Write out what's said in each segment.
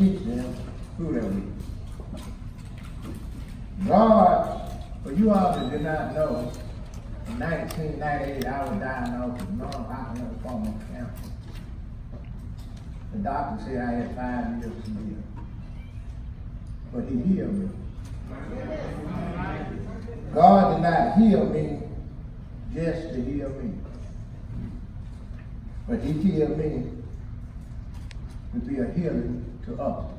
teach them who they were. God, for you all that did not know, in 1998 I was diagnosed with non-Hodgkin lymphoma cancer. The doctor said I had 5 years to live. But he healed me. God did not heal me just to heal me. But he healed me to be a healing to others.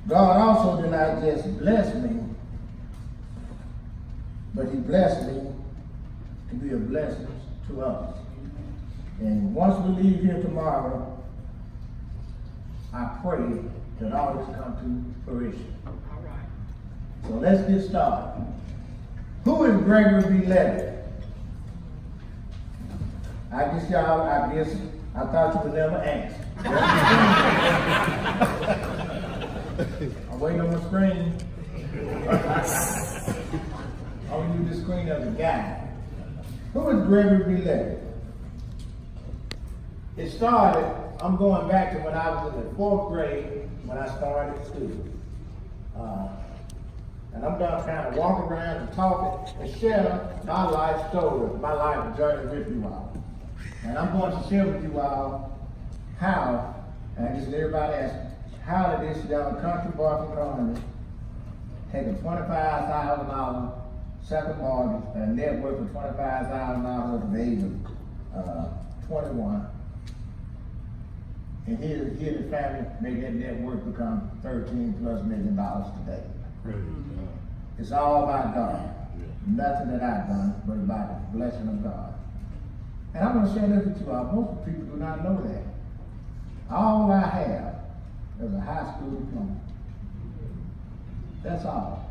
God also did not just bless me, but he blessed me to be a blessing to others. And once we leave here tomorrow, I pray that all this come to fruition. So let's get started. Who is Gregory B. Levett? I thought you would never ask. I'm waiting on the screen. I want to use this screen as a guide. Who is Gregory B. Levett? It started, I'm going back to when I was in the 4th grade when I started school. And I'm done kind of walking around and talking and sharing my life story, my life journey with you all. And I'm going to share with you all how, and I just let everybody ask, how did this young country boy from Columbus take a $25,000 second mortgage and a net worth of $25,000 at the age of 21, and his family made that net worth become $13+ million today. It's all about God. Nothing that I've done, but about the blessing of God. And I'm going to share this with you all. Most people do not know that. All I have is a high school diploma. That's all.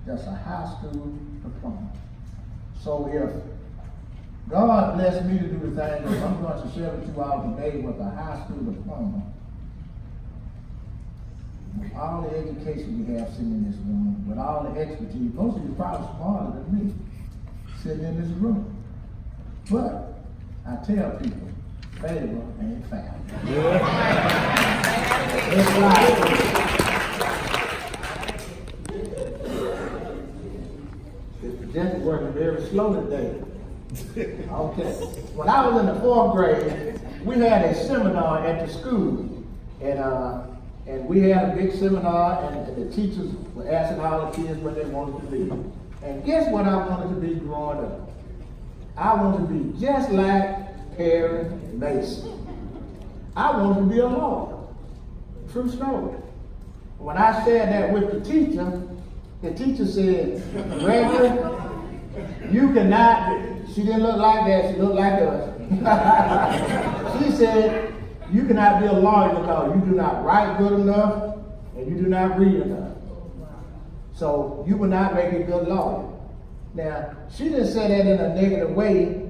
Just a high school diploma. So if God blessed me to do the thing that I'm going to share with you all today with a high school diploma, with all the education we have sitting in this room, with all the expertise, most of you are probably smarter than me sitting in this room. But I tell people, favor ain't found. It's like the projector working very slow today. Okay. When I was in the 4th grade, we had a seminar at the school, and we had a big seminar, and the teachers were asking all the kids what they wanted to be. And guess what I wanted to be growing up? I wanted to be just like Perry Mason. I wanted to be a lawyer. True story. When I shared that with the teacher said, Gregory, you cannot, she didn't look like that, she looked like us. She said, you cannot be a lawyer because you do not write good enough and you do not read enough. So you will not make a good lawyer. Now, she didn't say that in a negative way,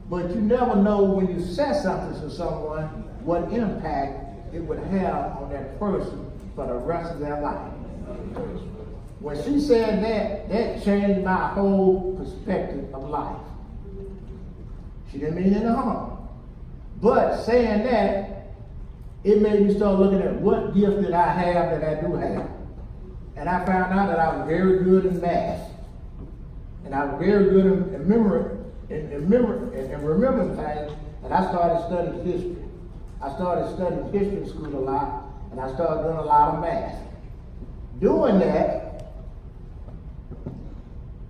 but you never know when you say something to someone what impact it would have on that person for the rest of their life. When she said that, that changed my whole perspective of life. She didn't mean any harm. But saying that, it made me start looking at what gift did I have that I do have. And I found out that I was very good in math. And I was very good in remembering things, and I started studying history. I started studying history in school a lot, and I started doing a lot of math. Doing that,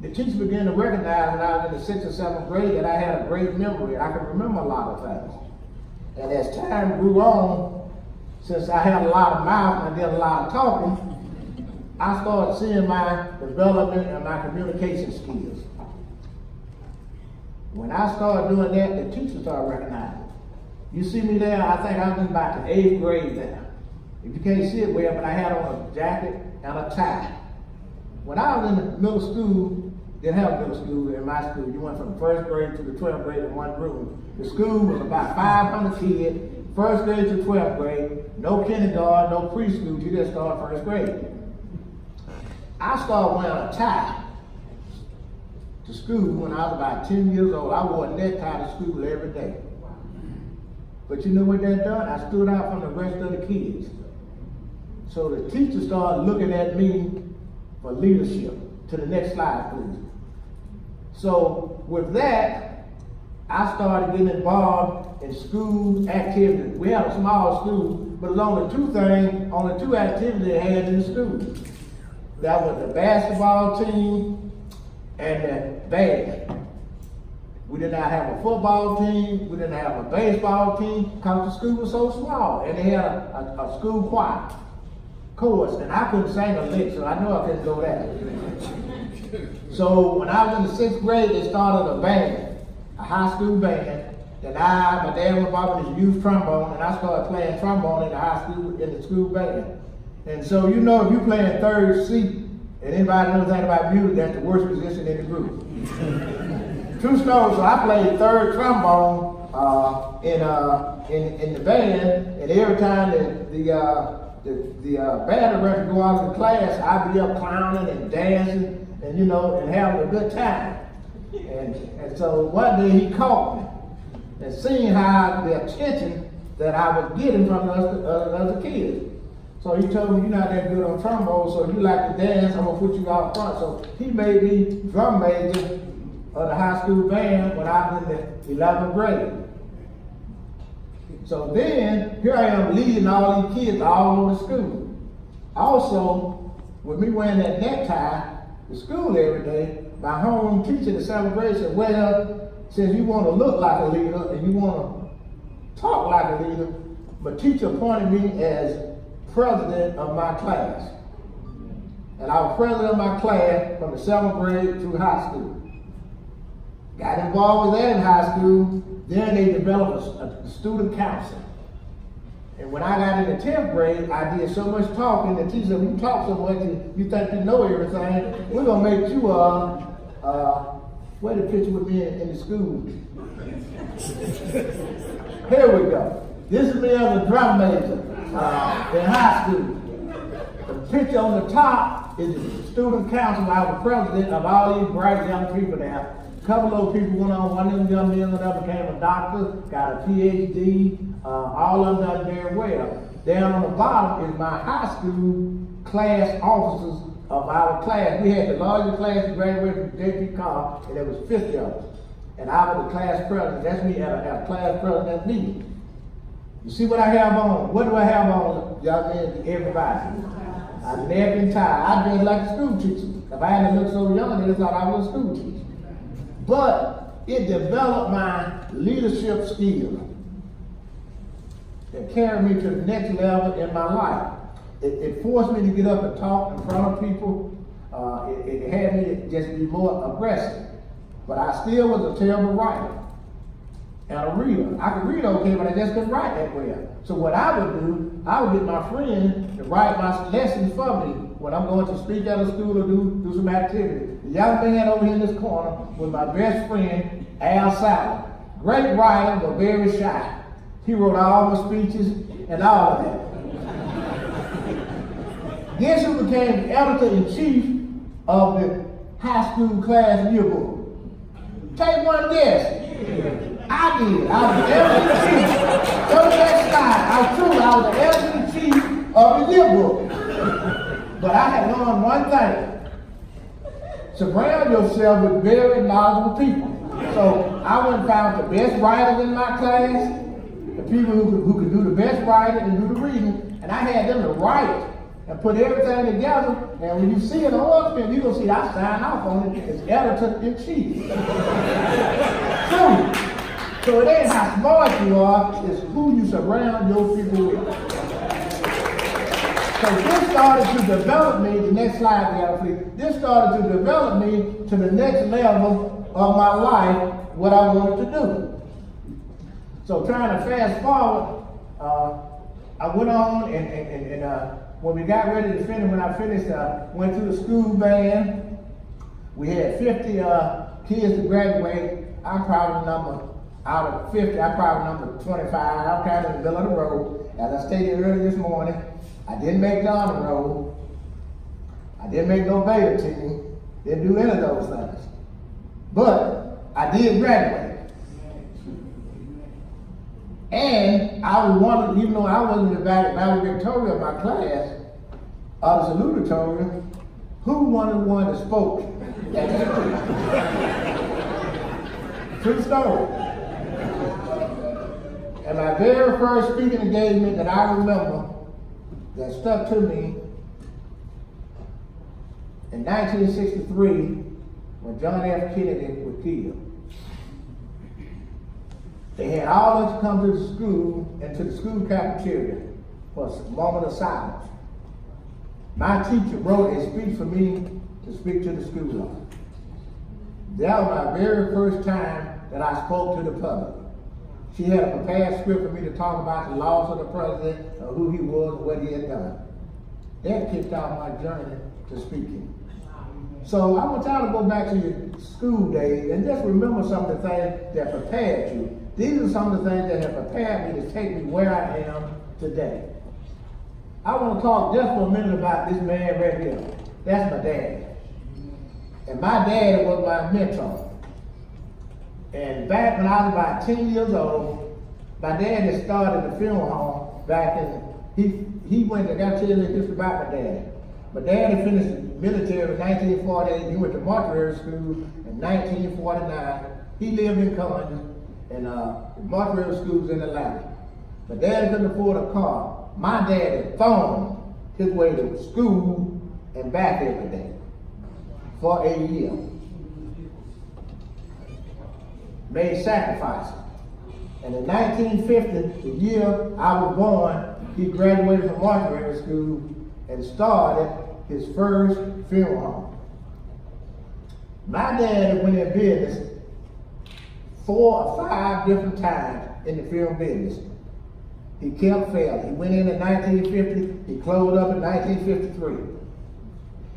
the teacher began to recognize when I was in the 6th or 7th grade that I had a great memory, and I could remember a lot of things. And as time grew on, since I had a lot of mouth and I did a lot of talking, I started seeing my development and my communication skills. When I started doing that, the teacher started recognizing. You see me there, I think I was in about the 8th grade there. If you can't see it well, but I had on a jacket and a tie. When I was in middle school, didn't have middle school in my school. You went from the 1st grade to the 12th grade in one room. The school was about 500 kids, 1st grade to 12th grade, no kindergarten, no preschool, you just started 1st grade. I started wearing a tie to school when I was about 10 years old. I wore a necktie to school every day. But you know what that done? I stood out from the rest of the kids. So the teacher started looking at me for leadership. To the next slide, please. So with that, I started getting involved in school activities. We had a small school, but it was only two activities they had in the school. That was the basketball team and the band. We did not have a football team, we didn't have a baseball team, because the school was so small, and they had a school choir, chorus, and I couldn't sing a lick, so I knew I couldn't go there. So when I was in the 6th grade, they started a band, a high school band, and my dad was involved in his youth trombone, and I started playing trombone in the school band. And so you know, if you play in third seat, and anybody knows anything about music, that's the worst position in the group. True story. So I played third trombone in the band, and every time the band director go out of the class, I'd be up clowning and dancing, and and having a good time. And so one day he caught me, and seeing how the attention that I was getting from the other kids. So he told me, "You're not that good on trombone, so if you like to dance, I'm gonna put you out front." So he made me drum major of the high school band when I was in the 11th grade. So then, here I am leading all these kids all over the school. Also, with me wearing that necktie to school every day, my home teacher in the 7th grade said, "Well, since you want to look like a leader and you want to talk like a leader," my teacher appointed me as president of my class. And I was president of my class from the 7th grade through high school. Got involved with that in high school. Then they developed a student council. And when I got in the 10th grade, I did so much talking. The teacher said, "You talk so much and you think you know everything. We're going to make you, where the picture with me in the school?" Here we go. This is me as a drum major in high school. The picture on the top is the student council. I was president of all these bright young people there. A couple of those people went on, one of them young men became a doctor, got a PhD, all of them done very well. Down on the bottom is my high school class officers of our class. We had the largest class that graduated from JP Carr, and there was 50 of us. And I was the class president. That's me at a class president meeting. You see what I have on? What do I have on, young men, everybody? A neck and tie. I dressed like a school teacher. If I hadn't looked so young, they thought I was a school teacher. But it developed my leadership skills that carried me to the next level in my life. It forced me to get up and talk in front of people. It had me to just be more aggressive. But I still was a terrible writer and a reader. I could read okay, but I just couldn't write that well. So what I would do, I would get my friend to write my lessons for me when I'm going to speak at a school or do some activity. The young man over here in this corner was my best friend, Al Sally. Great writer, but very shy. He wrote all my speeches and all of that. Guess who became the editor-in-chief of the high school class yearbook? Take one guess. I did. I was the editor-in-chief. Go to that slide. I was the editor-in-chief of the yearbook. But I had learned one thing. Surround yourself with very knowledgeable people. So I went and found the best writers in my class, the people who could do the best writing and do the reading, and I had them to write and put everything together. And when you see it on oil, you're going to see I sign off on it as editor-in-chief. So it ain't how smart you are, it's who you surround your people with. So this started to develop me, the next slide, please. This started to develop me to the next level of my life, what I wanted to do. So trying to fast forward, I went on and when we got ready to finish, when I finished, went to the school band. We had 50 kids to graduate. I'm probably out of 50, I'm probably number 25. I'm kind of in the middle of the road. As I stated earlier this morning, I didn't make the honor roll. I didn't make no beta team. Didn't do any of those things. But I did graduate. And I was wondering, even though I wasn't the valedictorian of my class, or the salutatorian, who one of the one that spoke at the school? True story. And my very first speaking engagement that I remember that stuck to me in 1963 when John F. Kennedy was killed. They had all of us come to the school and to the school cafeteria for a moment of silence. My teacher wrote a speech for me to speak to the school on. That was my very first time that I spoke to the public. She had a prepared script for me to talk about the loss of the president, or who he was, and what he had done. That kicked off my journey to speaking. So I want y'all to go back to your school days and just remember some of the things that prepared you. These are some of the things that have prepared me to take me where I am today. I want to talk just for a minute about this man right here. That's my dad. And my dad was my mentor. And back when I was about 10 years old, my dad had started the funeral home back in, he went, I got to tell you this about my dad. My dad had finished the military in 1948. He went to mortuary school in 1949. He lived in Congress, and mortuary schools in Atlanta. My dad couldn't afford a car. My dad had phoned his way to school and back every day for a year. Made sacrifices. And in 1950, the year I was born, he graduated from mortuary school and started his first funeral home. My dad went in business 4 or 5 different times in the funeral business. He kept failing. He went in 1950, he closed up in 1953.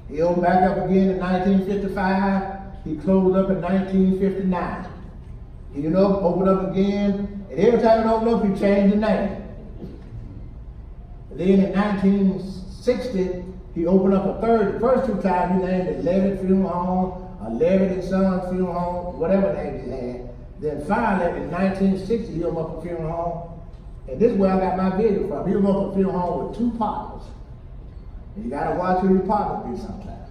He opened back up again in 1955, he closed up in 1959. He opened up again, and every time he opened up, he changed the name. And then in 1960, he opened up a third. The first 2 times he named it Levett Funeral Home, or Levett and Sons Funeral Home, whatever name he had. Then finally, in 1960, he opened up a funeral home. And this is where I got my vision from. He opened up a funeral home with 2 partners. And you gotta watch who your partners be sometimes.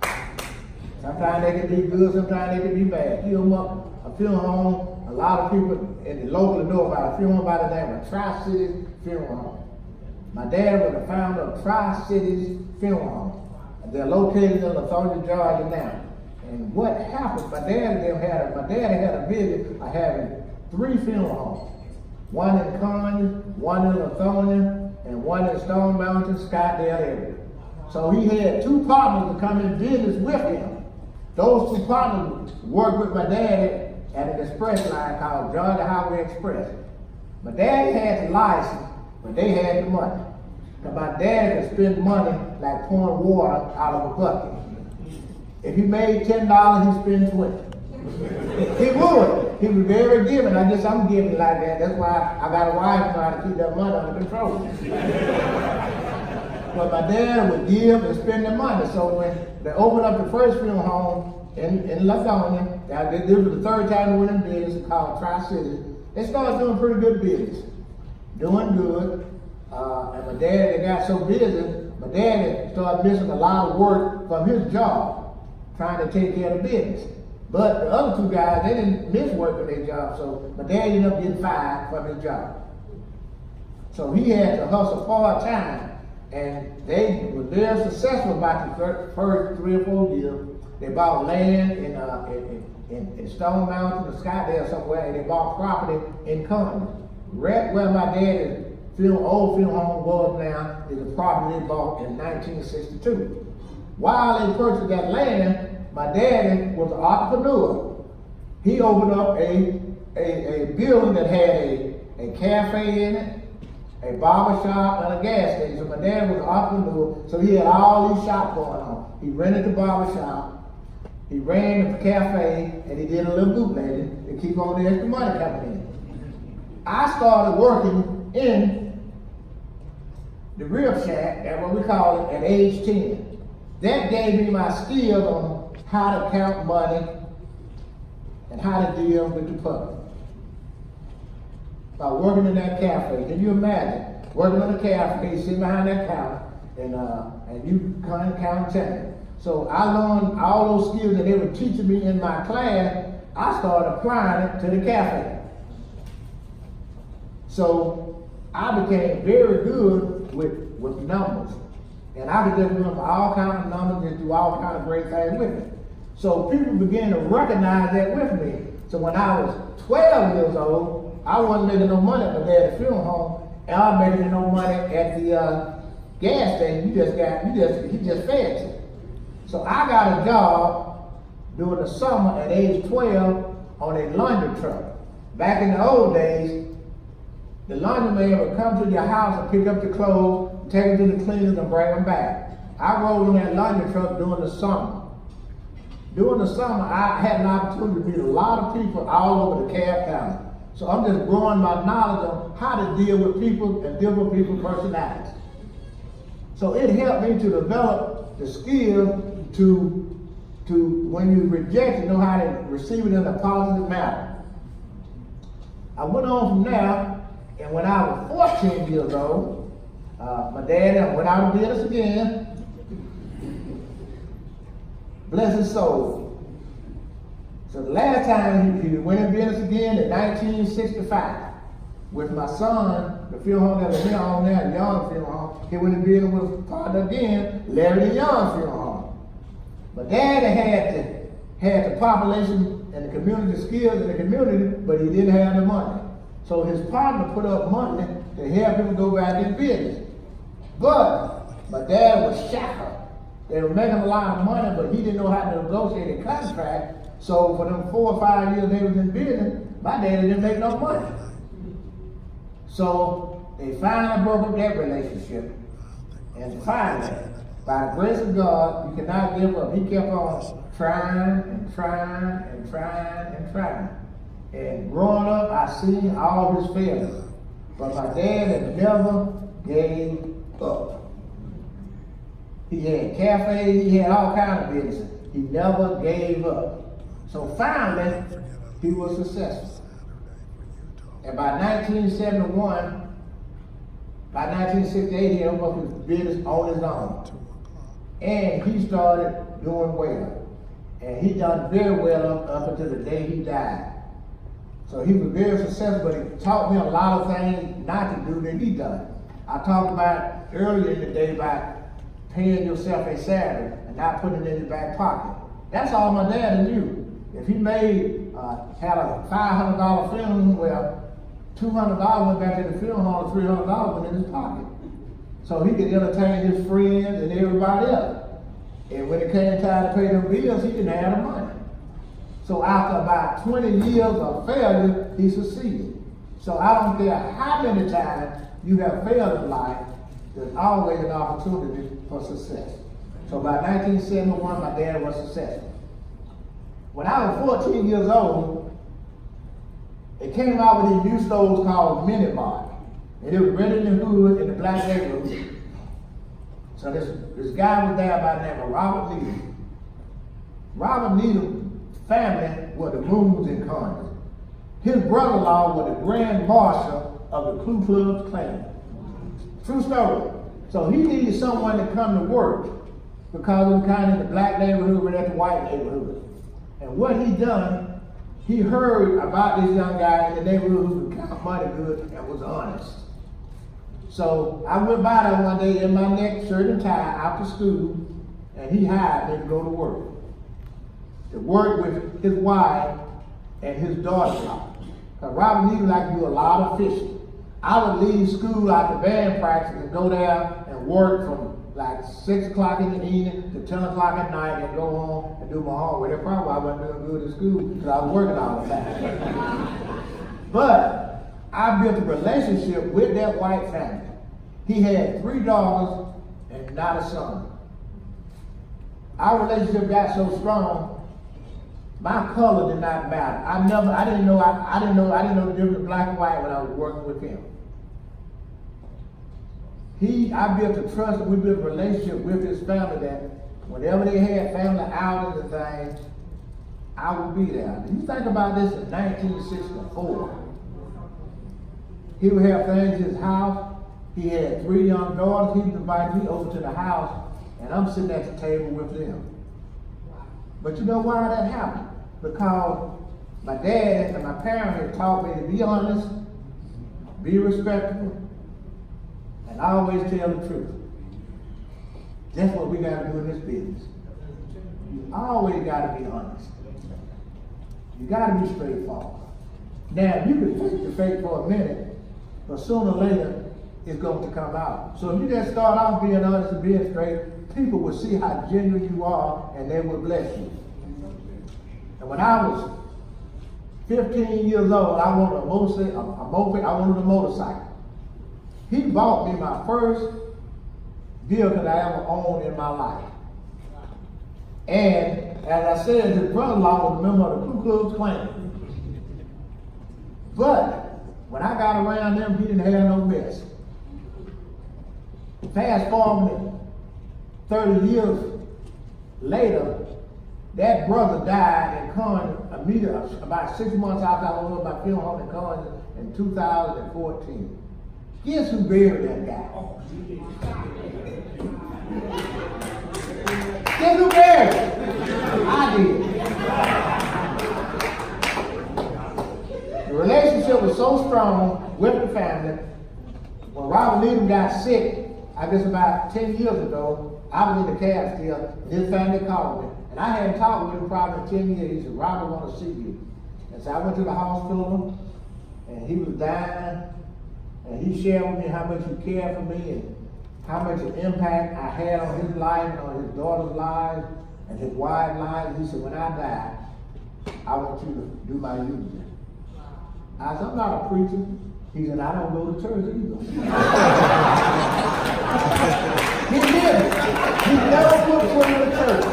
Sometimes they can be good, sometimes they can be bad. He opened up a funeral home. A lot of people in the local know about a funeral home by the name of Tri-Cities Funeral Home. My dad was the founder of Tri-Cities Funeral Home. They're located in Lithonia, Georgia now. And what happened, my dad had a vision of having 3 funeral homes. One in Conway, one in Lithonia, and one in Stone Mountain, Scottsdale area. So he had 2 partners to come in business with him. Those 2 partners worked with my dad at an express line called Georgia Highway Express. My dad had the license, but they had the money. Because my dad could spend money like pouring water out of a bucket. If he made $10, he'd spend 20. He would. He was very giving. I'm giving like that. That's why I got a wife trying to keep that money under control. But my dad would give and spend the money. So when they opened up the first funeral home in Lithonia, this was the 3rd time we went in business, called Tri-Cities. They started doing pretty good business. Doing good. And my dad, they got so busy, my dad started missing a lot of work from his job, trying to take care of the business. But the other 2 guys, they didn't miss work from their job, so my dad ended up getting fired from his job. So he had to hustle part-time, and they were very successful about the first 3 or 4 years. They bought land in Stone Mountain or Scottsdale somewhere, and they bought property in Conway. Right where my dad's old funeral home was now is a property they bought in 1962. While they purchased that land, my daddy was an entrepreneur. He opened up a building that had a cafe in it, a barber shop, and a gas station. So my dad was an entrepreneur, so he had all these shops going on. He rented the barber shop, he ran the cafe, and he did a little bootlegging to keep all the extra money coming in. I started working in the rib shack, that's what we call it, at age 10. That gave me my skills on how to count money and how to deal with the public. by working in that cafe. Can you imagine working in a cafe, sitting behind that counter, and you count change? So I learned all those skills that they were teaching me in my class. I started applying it to the cafe. So I became very good with numbers. And I could just remember all kinds of numbers and do all kinds of great things with it. So people began to recognize that with me. So when I was 12 years old, I wasn't making no money at my dad's funeral home, and I was making no money at the gas station. He just fed you. So I got a job during the summer at age 12 on a laundry truck. Back in the old days, the laundryman would come to your house and pick up your clothes, take them to the cleaners and bring them back. I rode in that laundry truck during the summer. During the summer, I had an opportunity to meet a lot of people all over the Cab County. So I'm just growing my knowledge on how to deal with people and deal with people's personalities. So it helped me to develop the skill to when you reject it, know how to receive it in a positive manner. I went on from there, and when I was 14 years old, my dad went out of business again. Bless his soul. So the last time he went in business again in 1965 with my son, the funeral home that was here on there, the Young Funeral Home. He went in business with his partner again, Larry the Young Funeral Home. My dad had the population and the community skills in the community, but he didn't have the money. So his partner put up money to help him go back in business. But my dad was shackled. They were making a lot of money, but he didn't know how to negotiate a contract. So for them 4 or 5 years they was in business, my daddy didn't make no money. So they finally broke up that relationship. And finally, by the grace of God, you cannot give up. He kept on trying and trying and trying and trying. And growing up, I seen all his failures. But my dad had never gave up. He had cafes, he had all kinds of business. He never gave up. So finally, he was successful. And by 1971, by 1968, he opened up his business on his own. And he started doing well. And he done very well up until the day he died. So he was very successful, but he taught me a lot of things not to do that he done. I talked about earlier in the day about paying yourself a salary and not putting it in your back pocket. That's all my dad knew. If he had a $500 funeral, well, $200 went back to the funeral home, $300 went in his pocket. So he could entertain his friends and everybody else. And when it came time to pay them bills, he didn't have the money. So after about 20 years of failure, he succeeded. So I don't care how many times you have failed in life, there's always an opportunity for success. So by 1971, my dad was successful. When I was 14 years old, it came out with these new stores called Mini Mart. And it was rented in the hood in the black neighborhood. So this guy was there by the name of Robert Needham. Robert Needham's family were the Moons and Connors. His brother-in-law was the Grand Marshal of the Ku Klux Klan. True story. So he needed someone to come to work because it was kind of in the black neighborhood but at the white neighborhood. And what he done, he heard about this young guy in the neighborhood who could count money good and was honest. So I went by there one day in my neck, shirt and tie, after school, and he hired me to go to work. To work with his wife and his daughter-in-law. Because Robert Needham liked to do a lot of fishing. I would leave school after band practice and go there and work from like 6 o'clock in the evening to 10 o'clock at night and go home and do my homework. That's probably why I wasn't doing good in school, because I was working all the time. But I built a relationship with that white family. He had 3 daughters and not a son. Our relationship got so strong, my color did not matter. I didn't know the difference of black and white when I was working with him. I built a trust and we built a relationship with his family that whenever they had family outings and things, I would be there. You think about this in 1964. He would have things in his house. He had 3 young daughters. He would invite me over to the house, and I'm sitting at the table with them. But you know why that happened? Because my dad and my parents had taught me to be honest, be respectful, and always tell the truth. That's what we got to do in this business. You always got to be honest. You got to be straightforward. Now, you can fake the fake for a minute, but sooner or later, it's going to come out. So if you just start off being honest and being straight, people will see how genuine you are, and they will bless you. And when I was 15 years old, I wanted a motorcycle. He bought me my first vehicle I ever owned in my life. And as I said, his brother-in-law was a member of the Ku Klux Klan. But when I got around him, he didn't have no mess. Fast forward 30 years later, that brother died in Conn immediately, about 6 months after I was my funeral home in Conn in 2014. Guess who buried that guy? Guess who buried him? I did. The relationship was so strong with the family. When Robert Leadham got sick, I guess about 10 years ago, I was in the cab still, and his family called me. And I hadn't talked with him probably 10 years. He said, Robert, I want to see you. And so I went to the hospital, and he was dying, and he shared with me how much he cared for me and how much impact I had on his life and on his daughter's lives and his wife's lives. He said, when I die, I want you to do my eulogy. I said, I'm not a preacher. He said, I don't go to church either. He didn't. He never put foot in the church.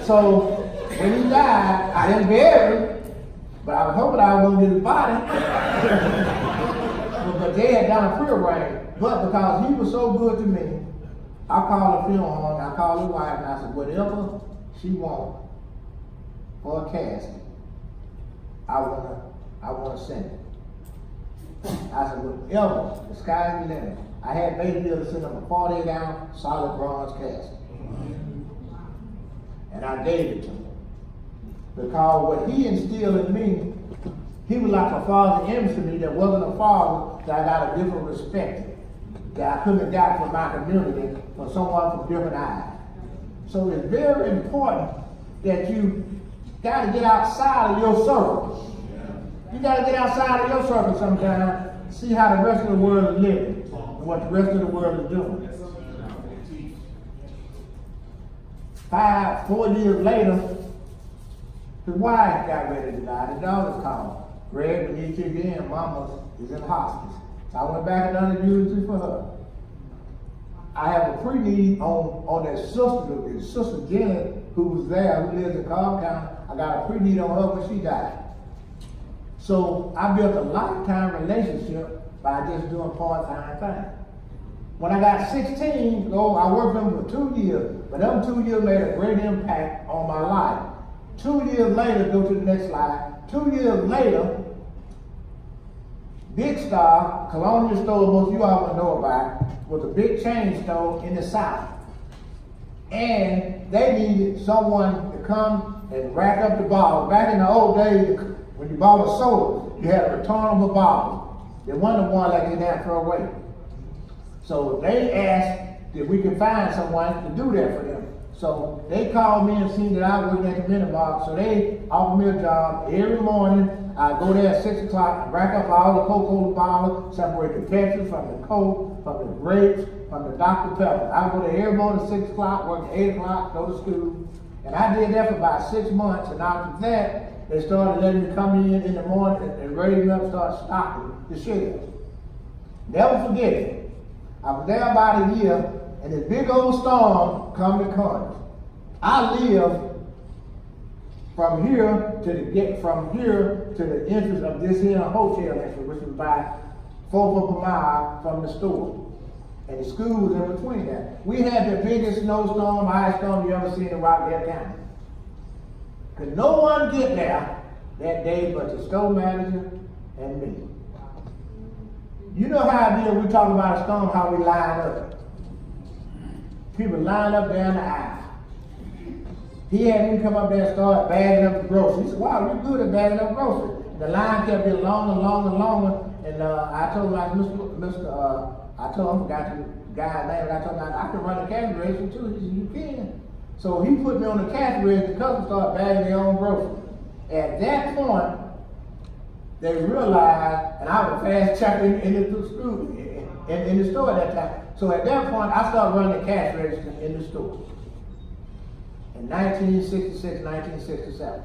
So when he died, I didn't bury him, but I was hoping I was going to get his body. But they had done a pre-arrangement. But because he was so good to me, I called the funeral home, I called his wife, and I said, whatever she wants for a casket, I want to send it. I said, whatever, the sky's the limit. I had baby to send him a 48-ounce solid bronze casket. And I gave it to him. Because what he instilled in me, he was like a father image to me that wasn't a father that I got a different respect that I couldn't have got from my community from someone from different eyes. So it's very important that you got to get outside of your circle. You got to get outside of your circle sometimes, see how the rest of the world is living and what the rest of the world is doing. 4 years later, his wife got ready to die. The daughter's called. Greg, we need you again. Mama is in hospice. So I went back and done a eulogy for her. I have a pre-need on that sister Jenny, who was there, who lives in Cobb County. I got a pre-need on her when she died. So I built a lifetime relationship by just doing part-time things. When I got 16, I worked with them for 2 years, but them 2 years made a great impact on my life. 2 years later, go to the next slide. 2 years later, Big Star, Colonial Store, most of you all will know about, was a big chain store in the South. And they needed someone to come and rack up the bottles. Back in the old days, when you bought a soda, you had a returnable bottle. They wasn't the one like you had to throw away. So they asked if we could find someone to do that for them. So they called me and seen that I was working at the mini box. So they offered me a job every morning. I go there at 6 o'clock and rack up all the Coca-Cola bottles, separate the Pepsi from the Coke, from the grapes, from the Dr. Pepper. I go there every morning at 6 o'clock, work at 8 o'clock, go to school. And I did that for about 6 months. And after that, they started letting me come in the morning and raise me up and start stocking the shelves. Never forget it. I was there about a year, and this big old storm come to Congress. I live from here to the entrance of this here hotel entrance, which was about 4 foot per mile from the store. And the school was in between that. We had the biggest snowstorm, ice storm you ever seen in Rockdale County. Could no one get there that day but the store manager and me. You know how it is, we talk about a storm, how we line up. People line up down the aisle. He had me come up there and start bagging up the groceries. He said, wow, you're good at bagging up groceries. The line kept getting longer and longer and longer. And I told him, I told him, I forgot the guy's name, but I told him, I can run the cash register too. He said, you can. So he put me on the cash register because I started bagging their own groceries. At that point, they realized, and I was fast checking in the store at that time. So at that point, I started running the cash register in the store. In 1966, 1967.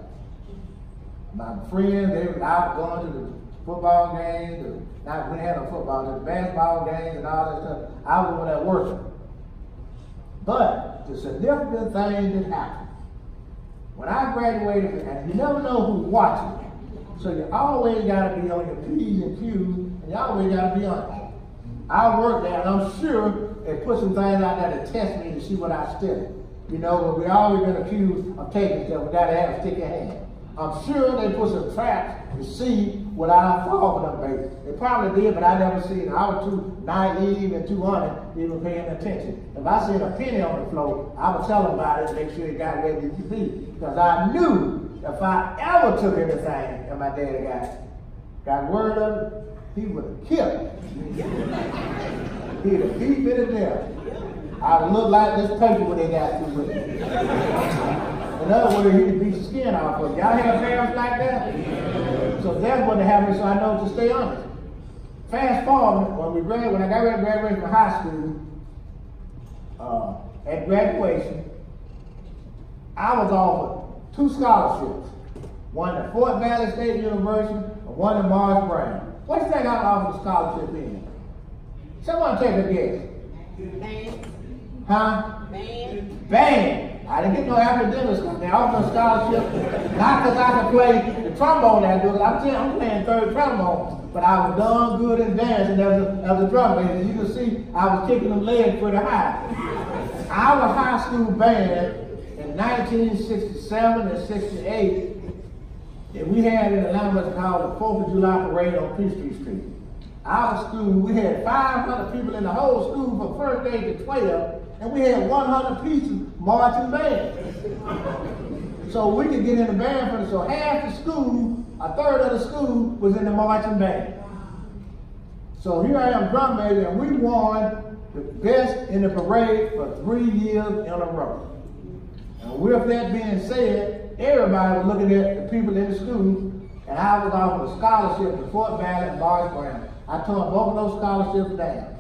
My friends, they were out going to the football games, we didn't have no football, the basketball games and all that stuff. I was over there working. But the significant thing that happened, when I graduated, and you never know who's watching, so you always got to be on your P's and Q's, and you always got to be on it. I worked there, and I'm sure they put some things out there to test me to see what I studied. You know, but we always been accused of taking stuff. We got to have a sticky hand. I'm sure they put some traps to see what I fall for them, baby. They probably did, but I never seen it. I was too naive and too honest to even paying attention. If I seen a penny on the floor, I would tell them about it and make sure it got where it needed to be. Because I knew if I ever took anything and my daddy got word of it, he would have killed me. He'd have beat me to death. I would look like this paper when they got through with it. In other words, he'd beat the skin off of it. Y'all have parents like that? So that's what happened, so I know to stay honest. Fast forward, when I got ready to graduate from high school, at graduation, I was offered 2 scholarships. One at Fort Valley State University and one at Morris Brown. What do you think I offered a scholarship in? Someone take a guess. Band. Huh? Band. I didn't get no academics because they offered a scholarship, not because I could play the trombone that good. I'm playing third trombone, but I was darn good in dancing as a drum bass. As you can see, I was kicking them legs pretty high. Our high school band in 1967 and 68, that we had in Atlanta what's called the 4th of July parade on Peachtree Street. Our school, we had 500 people in the whole school from first grade to 12, and we had 100 pieces marching band. So we could get in the band for so half the school, a third of the school was in the marching band. So here I am drum major, and we won the best in the parade for 3 years in a row. And with that being said, everybody was looking at the people in the school, and I was offered a scholarship to Fort Valley and Morris Brown. I turned both of those scholarships down.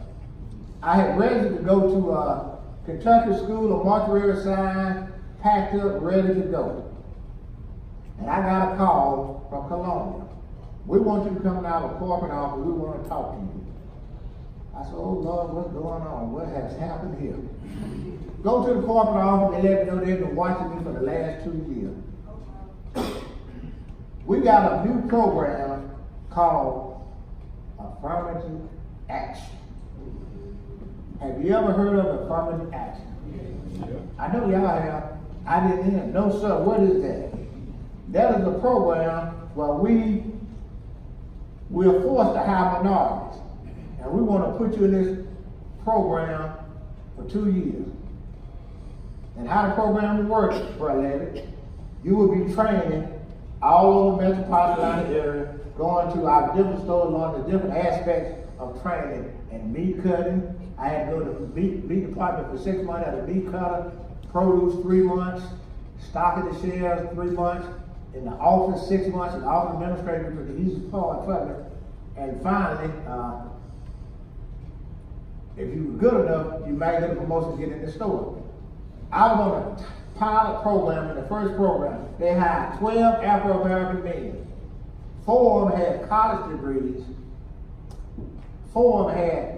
I had registered to go to Kentucky School of Mortuary Science, packed up, ready to go. And I got a call from Columbia. We want you to come to our corporate office. We want to talk to you. I said, oh Lord, what's going on? What has happened here? Go to the corporate office, they let me know they've been watching me for the last 2 years. We got a new program called Affirmative Action. Have you ever heard of affirmative action? I know y'all have. I didn't hear. No, sir. What is that? That is a program where we're forced to hire minorities. And we want to put you in this program for 2 years. And how the program works, Brother Levett, you will be training all over the metropolitan area, going to our different stores, learning the different aspects of training and meat cutting. I had to go to the meat department for 6 months as a meat cutter, produce 3 months, stocking the shelves 3 months, in the office 6 months, in the office administrator, which was the easiest part for me. And finally, if you were good enough, you might get a promotion to get in the store. I was on a pilot program in the first program. They hired 12 Afro-American men. 4 of them had college degrees. 4 of them had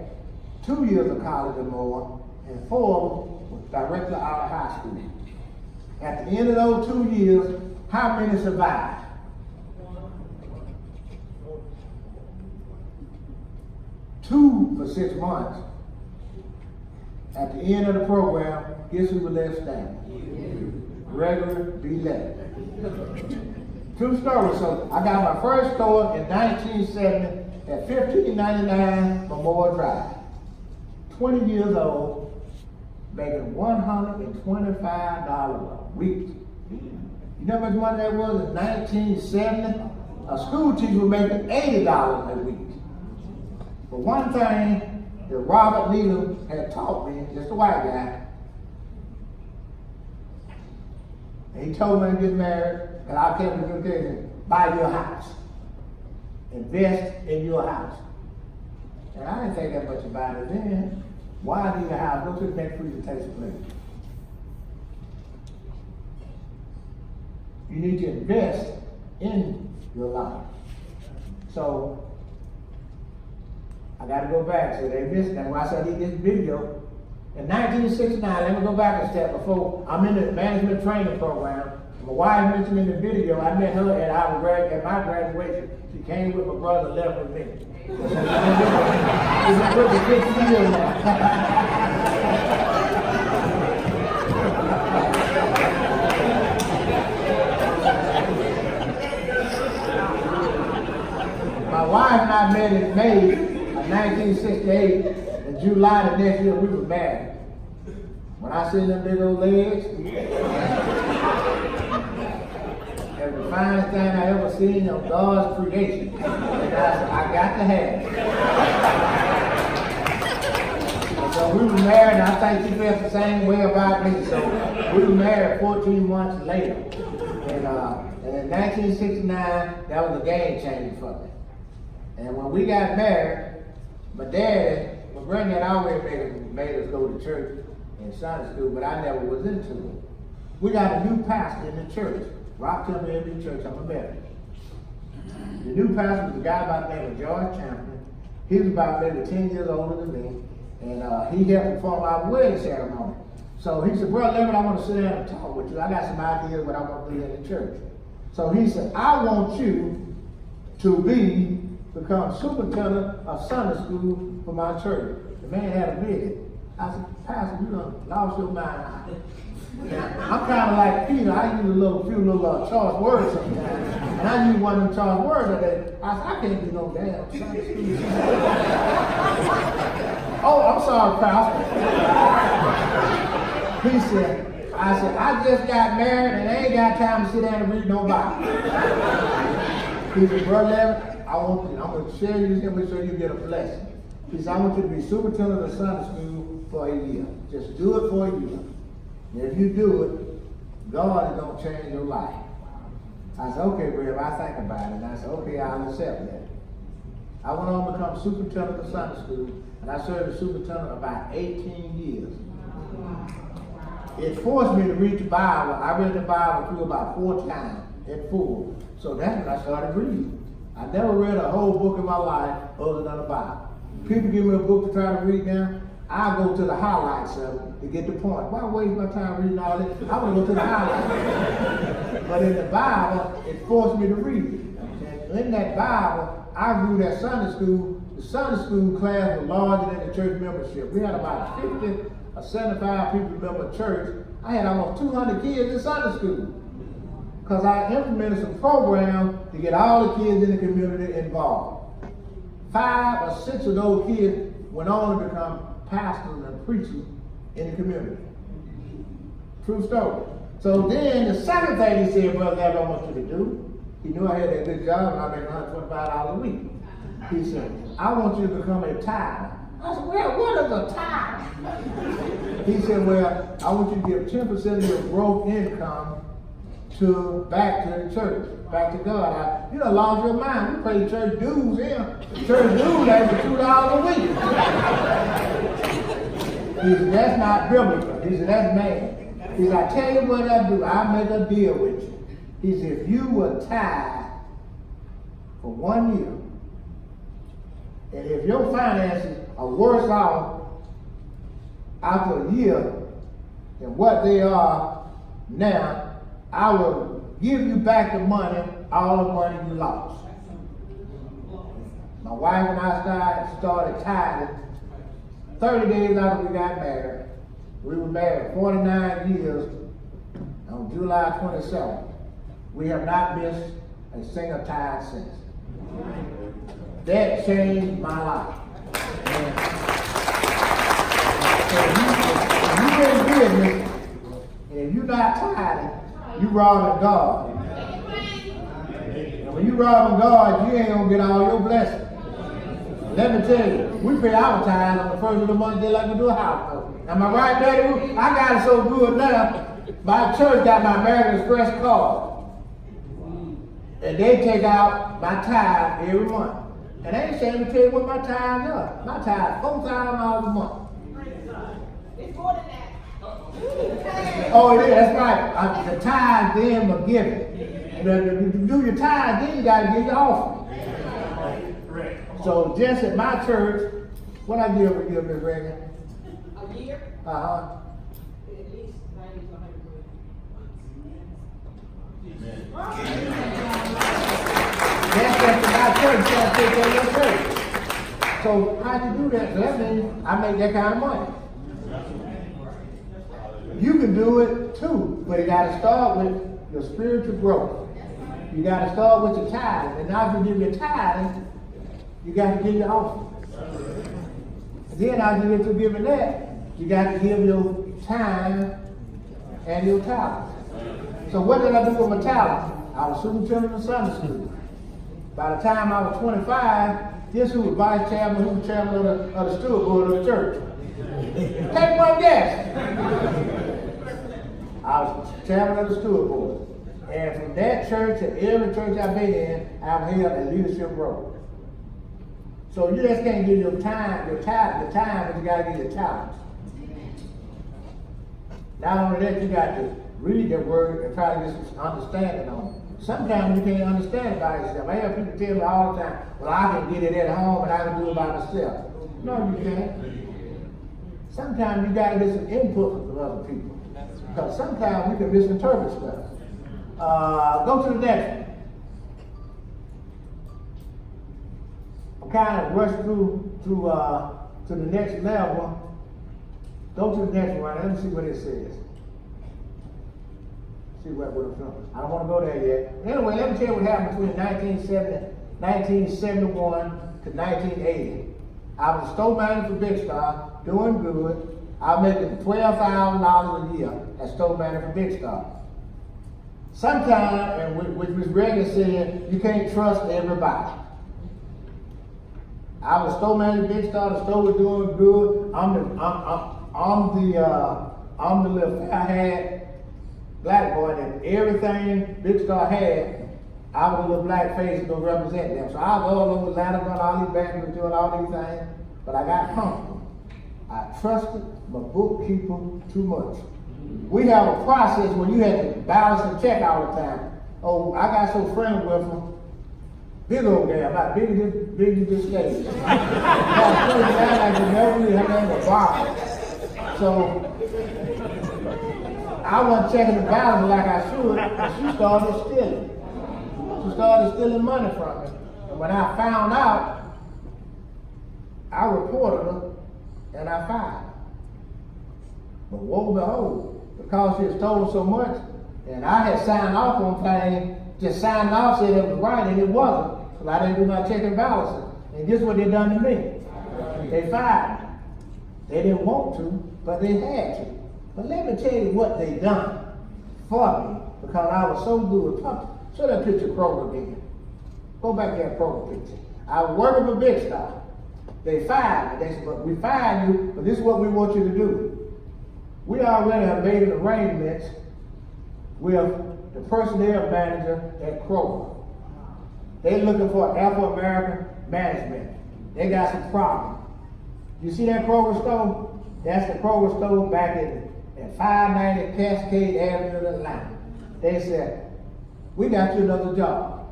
2 years of college or more, and 4 of them were directly out of high school. At the end of those 2 years, how many survived? 2 for 6 months. At the end of the program, guess who was left standing? Gregory B. Levett. True story. So I got my first store in 1970 at 1599 Memorial Drive. 20 years old, making $125 a week. You know how much money that was in 1970? A school teacher was making $80 a week. But one thing that Robert Needham had taught me, just a white guy, and he told me to get married, and I'll tell you good buy your house. Invest in your house. And I didn't think that much about it then. Why need a house? Go to the next presentation, please. You need to invest in your life. So, I got to go back. So they missed that. When I said I did this video, in 1969, let me go back a step before I'm in the management training program. My wife mentioned in the video, I met her at my graduation. She came with my brother and left with me. She's been with me 50 years now. My wife and I met in May of 1968. In July the next year, we were married. When I seen them big old legs, it was the finest thing I ever seen of God's creation. And I said, I got to have it. So we were married, and I think she felt the same way about me. So we were married 14 months later. And in 1969, that was a game changer for me. And when we got married, my granddad always made us go to church and Sunday school, but I never was into it. We got a new pastor in the church. Rock Temple Every Church, I'm a member. The new pastor was a guy by the name of George Champion. He was about maybe 10 years older than me, and he helped perform our wedding ceremony. So he said, Brother Levett, I want to sit down and talk with you. I got some ideas what I want to do in the church. So he said, I want you to become superintendent of Sunday school for my church. The man had a vision. I said, Pastor, you done lost your mind. I'm kind of like Peter. I use a few little charged words sometimes. And I use one of them charged words today. I said, I can't do no damn Sunday school. Oh, I'm sorry, Pastor. He said, I just got married and I ain't got time to sit down and read no Bible. He said, Brother Levett, I'm going to share you this and so you get a blessing. He said, I want you to be superintendent of Sunday school for a year. Just do it for a year. And if you do it, God is going to change your life. I said, okay, Rev, I think about it. And I said, okay, I'll accept that. I went on to become superintendent of Sunday school, and I served as superintendent about 18 years. It forced me to read the Bible. I read the Bible through about 4 times in full. So that's when I started reading. I never read a whole book in my life other than the Bible. People give me a book to try to read now, I go to the highlights of it to get the point. Why waste my time reading all this? I want to go to the highlights. But in the Bible, it forced me to read it. And in that Bible, I grew that Sunday school. The Sunday school class was larger than the church membership. We had about 50 or 75 people member church. I had almost 200 kids in Sunday school. Because I implemented some programs to get all the kids in the community involved. 5 or 6 of those kids went on to become pastors and preachers in the community. True story. So then the second thing he said, Brother Levett, I want you to do, he knew I had that good job and I made $125 a week. He said, I want you to become a tither. I said, well, what is a tithe? He said, well, I want you to give 10% of your gross income back to the church, back to God. You done lost your mind. We pay church dues here. Church dues ain't for $2 a week. He said, that's not biblical. He said, that's man. He said, I tell you what I do. I make a deal with you. He said, if you will tithe for 1 year, and if your finances are worse off after a year than what they are now, I will give you back the money, all the money you lost. My wife and I started tithing 30 days after we got married. We were married 49 years on July 27th. We have not missed and sing a tithe since. That changed my life. And if you in business, and if you're not tithing, you robbing God. And when you robbing God, you ain't gonna get all your blessings. Let me tell you, we pay our tithe on the first of the month, they like to do a house note. Am I right, Daddy? I got it so good now. My church got my American Express card. And they take out my tithe every month. And I ain't ashamed to tell you what my tithe is. My tithe is $4,000 a month. It's more than that. Oh, it is, that's right. The tithe then was given. To do your tithe, then you got to give your offering. So just at my church, what I give a year, Miss Reagan? A year? Uh-huh. At least 90 to 100. That's just my church, you gotta take care of your church. So how do you do that? So that means I make that kind of money. You can do it too, but you gotta start with your spiritual growth. You gotta start with your tithing. And now if you give your tithing, you got to give your offering. Then after you get through giving that, you got to give your time and your talent. So what did I do with my talent? I was superintendent of Sunday school. By the time I was 25, guess who was vice chairman, who was chairman of the steward board of the church? Take one guess. I was chairman of the steward board. And from that church to every church I've been in, I've held a leadership role. So you just can't give your time, but you got to give your talent. Not only that, you got to read the word and try to get some understanding on it. Sometimes you can't understand it by yourself. I have people tell me all the time, well, I can get it at home and I can do it by myself. No, you can't. Sometimes you got to get some input from other people. Because sometimes we can misinterpret stuff. Go to the next one. I'm kind of rushed through to the next level. Go to the next one. Let me see what it says. See what it's from. I don't want to go there yet. Anyway, let me tell you what happened between 1971 to 1980. I was a store manager for Big Star, doing good. I was making $12,000 a year as store manager for Big Star. Sometimes, and which Ms. Gregory said, you can't trust everybody. I was store manager Big Star. The store was doing good. I'm the little fair-haired black boy that everything Big Star had, I was a little black face to go represent them. So I was all over Atlanta, doing all these banquets, doing all these things. But I got comfortable. I trusted my bookkeeper too much. We have a process where you had to balance and check all the time. Oh, I got so friendly with him. Big old guy, about big as this stage. I So I wasn't checking the balance like I should, and she started stealing. She started stealing money from me. And when I found out, I reported her and I fired her. But woe behold, because she had stolen so much, and I had signed off on things, just signed off, said it was right, and it wasn't. So I didn't do my check and balances. And guess what they done to me? They fired me. They didn't want to, but they had to. But let me tell you what they done for me, because I was so good. Show that picture of Kroger again. Go back to that Kroger picture. I was working for Big Star. They fired me. They said, but we fired you, but this is what we want you to do. We already have made an arrangement with the personnel manager at Kroger. They're looking for Afro-American management. They got some problems. You see that Kroger store? That's the Kroger store back at 590 Cascade Avenue in Atlanta. They said, we got you another job.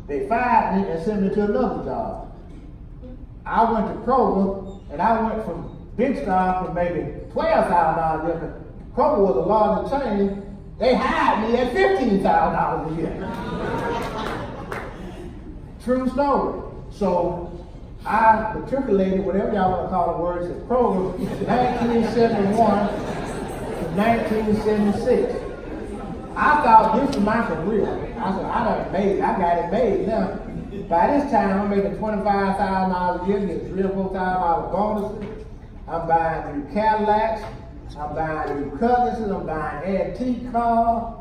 They fired me and sent me to another job. I went to Kroger, and I went from Big Star from maybe $12,000 a year. Kroger was a larger chain. They hired me at $15,000 a year. True story. So I matriculated, whatever y'all want to call the words, at Kroger 1971 to 1976. I I thought this was my career. I said, I got it made now. By this time, I'm making $25,000 a year, getting $3,000 or $4,000 bonuses. I'm buying new Cadillacs. I'm buying new cutlasses. I'm buying antique cars.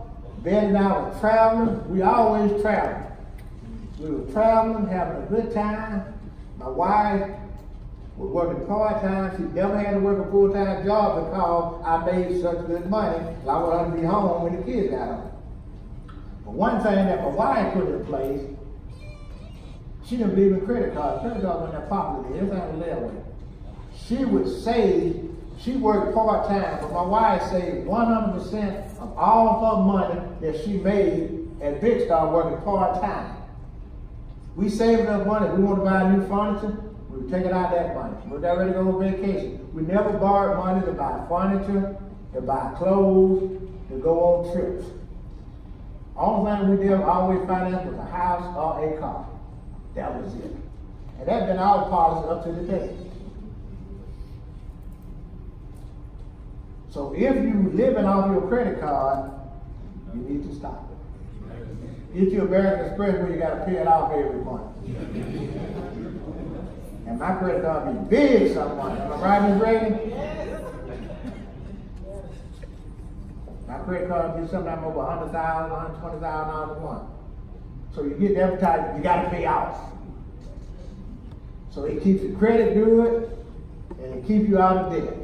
Ben and I were traveling. We always traveled. We were traveling, having a good time. My wife was working part-time. She never had to work a full-time job because I made such good money. I wanted her to be home when the kids got home. But one thing that my wife put in place, she didn't believe in credit cards. Credit cards weren't that popular then. Everything was their way. She would save. She worked part-time, but my wife saved 100% of all her money that she made at Big Star working part-time. We saved enough money. If we want to buy new furniture, we would take it out of that money. We were ready to go on vacation. We never borrowed money to buy furniture, to buy clothes, to go on trips. Only thing we did always finance was a house or a car. That was it. And that's been our policy up to today. So if you living off your credit card, you need to stop it. Get you American Express where you got to pay it off every month. And my credit card be big someone. Am I right, Ms. Gregory? My credit card be sometimes over $100,000, $120,000 a month. So you get every time you got to pay off. So it keeps your credit good and it keeps you out of debt.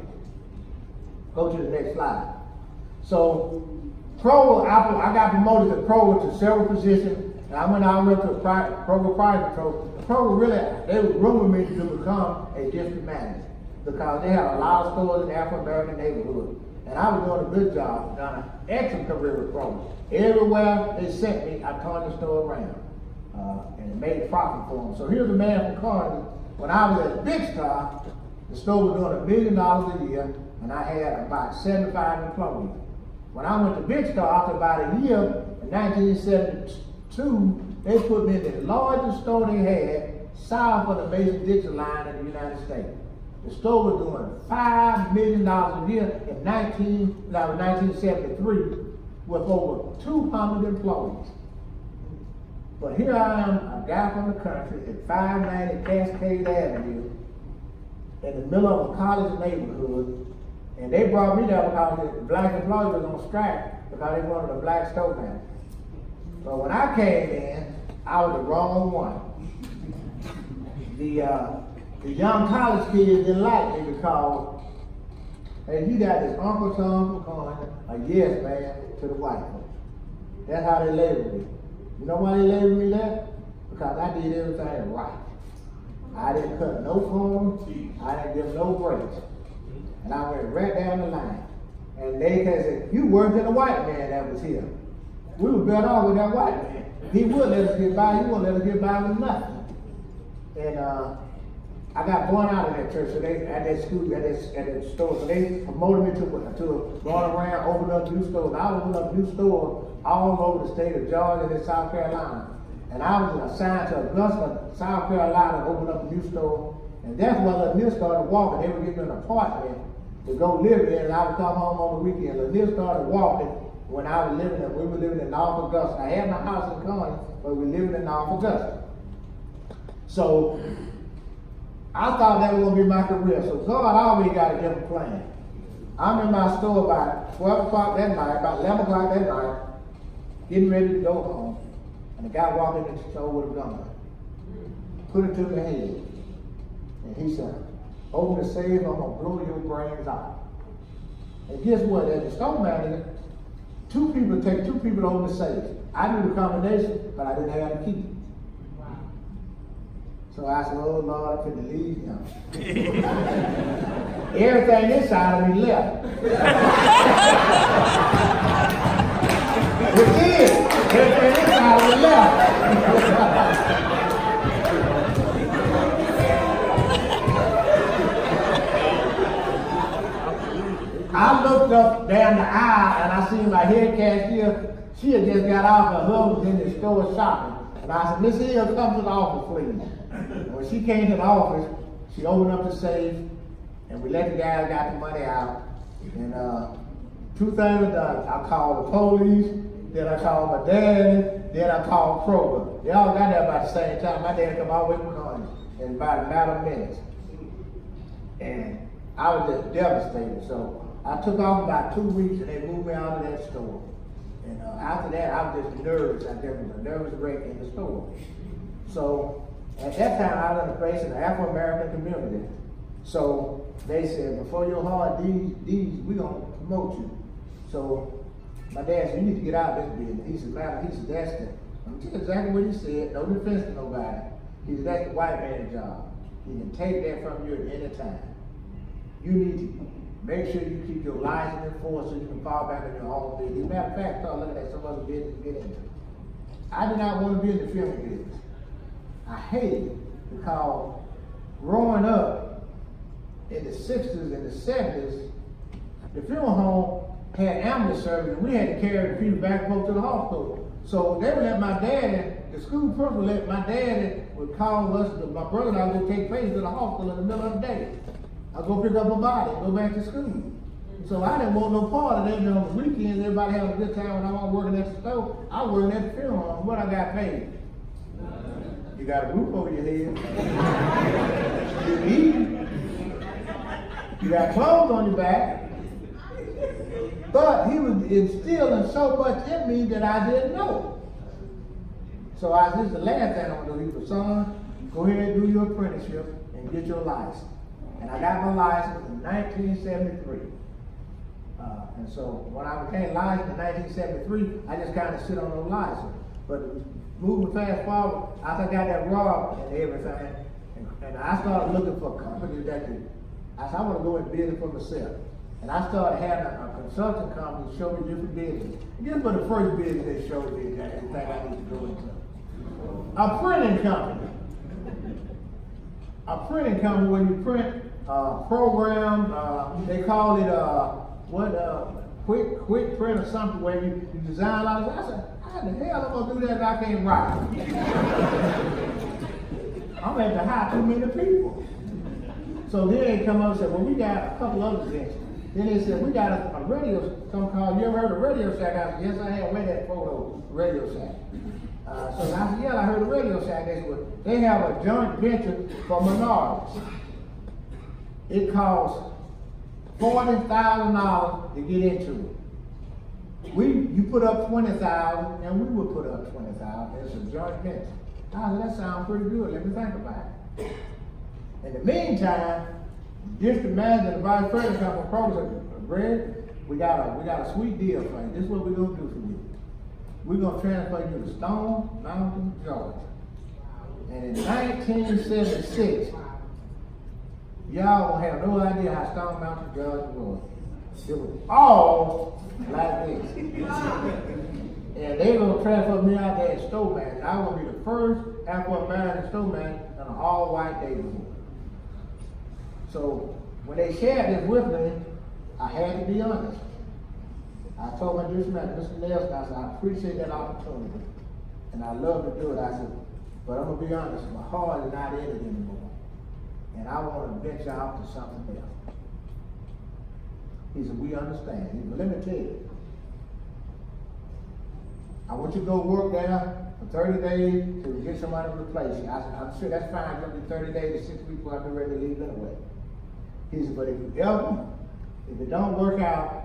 Go to the next slide. So Kroger, I got promoted to Kroger to several positions, and I went all the way to Kroger Private Control. Kroger really, they were grooming me to become a district manager because they had a lot of stores in the African American neighborhood. And I was doing a good job, done an excellent career with Kroger. Everywhere they sent me, I turned the store around. And it made profit for them. So here's a man from Carnegie. When I was at Big Star, the store was doing $1 million a year, and I had about 75 employees. When I went to Big Star, after about a year, in 1972, they put me in the largest store they had south of the Mason-Dixon line in the United States. The store was doing $5 million a year in 1973 with over 200 employees. But here I am, a guy from the country at 590 Cascade Avenue in the middle of a college neighborhood, and they brought me there because the black employees was on strike because they wanted a black store manager. But when I came in, I was the wrong one. The young college kids didn't like me because, hey, you got this Uncle Tom from Corner, a yes man to the white folks. That's how they labeled me. You know why they labeled me that? Because I did everything right. I didn't cut no corners, I didn't give no breaks. And I went right down the line. And they said, you worked than the white man that was here. We were better off with that white man. He would let us get by, he wouldn't let us get by with nothing. And I got born out of that church, so they at that school, at that store, so they promoted me to going around, open up new stores. I opened up new stores all over the state of Georgia and South Carolina. And I was assigned to Augusta, South Carolina, to open up a new store. And that's when Levett started walking. They would give me an apartment to go live there, and I would come home on the weekend. Levett started walking when I was living there. We were living in North Augusta. I had my house in Coney, but we were living in North Augusta. So I thought that was going to be my career. So God always got a different plan. I'm in my store about 12 o'clock that night, about 11 o'clock that night, getting ready to go home. And the guy walked in the store with a gun. Put it to the head. And he said, open the safe, I'm going to blow your brains out. And guess what? As the store manager, two people to open the safe. I knew the combination, but I didn't have the key. So I said, oh Lord, I couldn't leave him. Everything inside of me left. It did. Everything inside of me left. I looked up down the aisle and I seen my head cashier. She had just got off, her husband was in the store shopping. And I said, Miss Hill, come to the office, please. And when she came to the office, she opened up the safe, and we let the guy got the money out. And two things were done. I called the police, then I called my daddy, then I called Kroger. They all got there about the same time. My daddy come all the way from Congress in about a matter of minutes. And I was just devastated. So I took off about 2 weeks and they moved me out of that store. And after that, I was just nervous. There was a nervous wreck in the store. So at that time, I was in the face of the Afro-American community. So they said, before your heart, we're going to promote you. So my dad said, you need to get out of this business. He said, that's the, I'm telling you exactly what he said. No defense to nobody. He said, that's the white man's job. He can take that from you at any time. You need to make sure you keep your license enforced so you can fall back on your own business. As a matter of fact, start looking at some other business to get into. I did not want to be in the filming business. I hated it because growing up in the 60s and the 70s, the funeral home had ambulance service and we had to carry the people back and forth to the hospital. So they would let my daddy, the school principal let my daddy would call us, my brother and I would take patients to the hospital in the middle of the day. I'd go pick up a body and go back to school. So I didn't want no part of that. You know, on the weekends, everybody having a good time when I was working at the store. I was working at the funeral home. What I got paid? You got a roof over your head. You eat. You got clothes on your back. But he was instilling so much in me that I didn't know. So this is the last thing I'm going to do. He said, son, go ahead and do your apprenticeship and get your license. And I got my license in 1973. And so when I became licensed in 1973, I just kind of sit on the license. But moving fast forward, after I got that robbed and everything, and I started looking for companies that could, I said, I want to go in business for myself. And I started having a consulting company show me different business. And this was the first business they showed me that I need to go into. A printing company. A printing company where you print programs, they call it quick print or something where you design a lot of. I said, how the hell am I gonna do that if I can't write? I'm gonna have to hire too many people. So then they come up and said, well, we got a couple other things. Then they said, we got a radio, something called, you ever heard of Radio Shack? I said, yes, I have. Where that photo, Radio Shack? So I said, yeah, I heard of Radio Shack. They said, well, they have a joint venture for minorities. It costs $40,000 to get into it. You put up $20,000 and we would put up $20,000. It's a joint venture. I said, that sounds pretty good. Let me think about it. In the meantime, district manager and the vice president come from Kroger said, Greg, we got a sweet deal for you. This is what we're gonna do for you. We're gonna transfer you to Stone Mountain, Georgia. And in 1976, y'all don't have no idea how Stone Mountain, Georgia was. It was all like this. And they were gonna transfer me out there as store manager. I was gonna be the first Afro-American store manager in an all-white neighborhood. So when they shared this with me, I had to be honest. I told my district manager, Mr. Nelson, I said, I appreciate that opportunity. And I love to do it. I said, but I'm gonna be honest, my heart is not in it anymore. And I want to venture out to something else. He said, we understand. He said, let me tell you. I want you to go work there for 30 days to get somebody to replace you. I said, I'm sure that's fine. It's going to be 30 days to 6 weeks before I'll be ready to leave anyway. He said, but if it don't work out,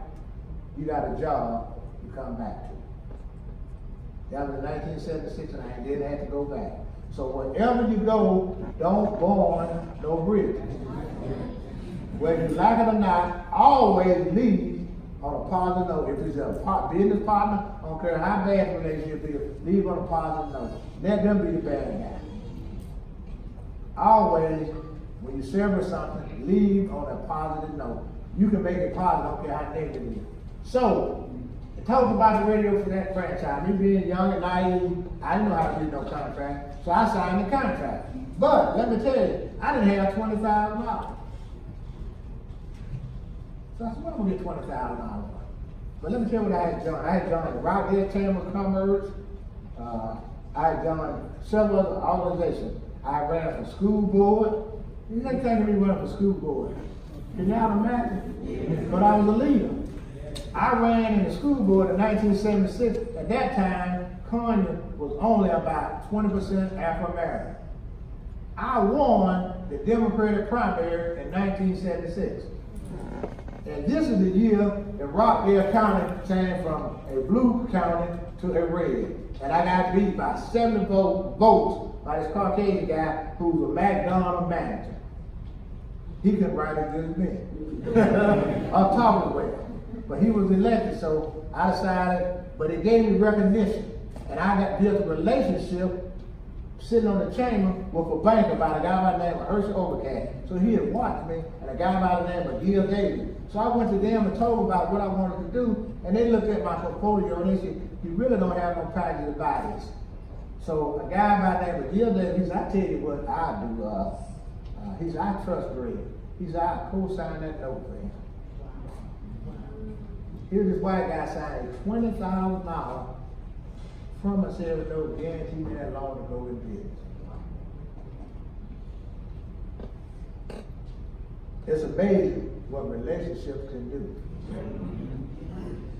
you got a job you come back to. That was in 1976 and I didn't have to go back. So wherever you go, don't burn no bridges. Whether you like it or not, always leave on a positive note. If it's a business partner, I don't care how bad the relationship is, leave on a positive note. Let them be the bad guy. Always, when you sever something, leave on a positive note. You can make it positive, I don't care how negative it is. So, it talks about the radio for that franchise. Me being young and naive, I didn't know how to read no contract, so I signed the contract. But, let me tell you, I didn't have $20,000. So I said, well, I'm going to get $20,000. But let me tell you what I had joined. I had joined the Rock Dead Chamber of Commerce. I had joined several other organizations. I ran for school board. You didn't think of me running for school board. Can y'all imagine? But I was a leader. I ran in the school board in 1976. At that time, Conyers was only about 20% African American. I won the Democratic primary in 1976. And this is the year that Rockdale County changed from a blue county to a red. And I got beat by 70 votes by this Caucasian guy who was a McDonald's manager. He couldn't write as good as me. I'm talking well. But he was elected, so I decided, but it gave me recognition. And I got built a relationship sitting on the chamber with a banker by a guy by the name of Hershey Overcast. So he had watched me, and a guy by the name of Gil Davis. So I went to them and told them about what I wanted to do, and they looked at my portfolio and they said, you really don't have no package to buy this. So a guy by the name of Gil Davis, he said, I tell you what I do. He said, I trust Greg. He said, I co-sign that note for him. Here's this white guy signed a $20,000 from a silver note, guaranteed me that loan to go in business. It's amazing what relationships can do.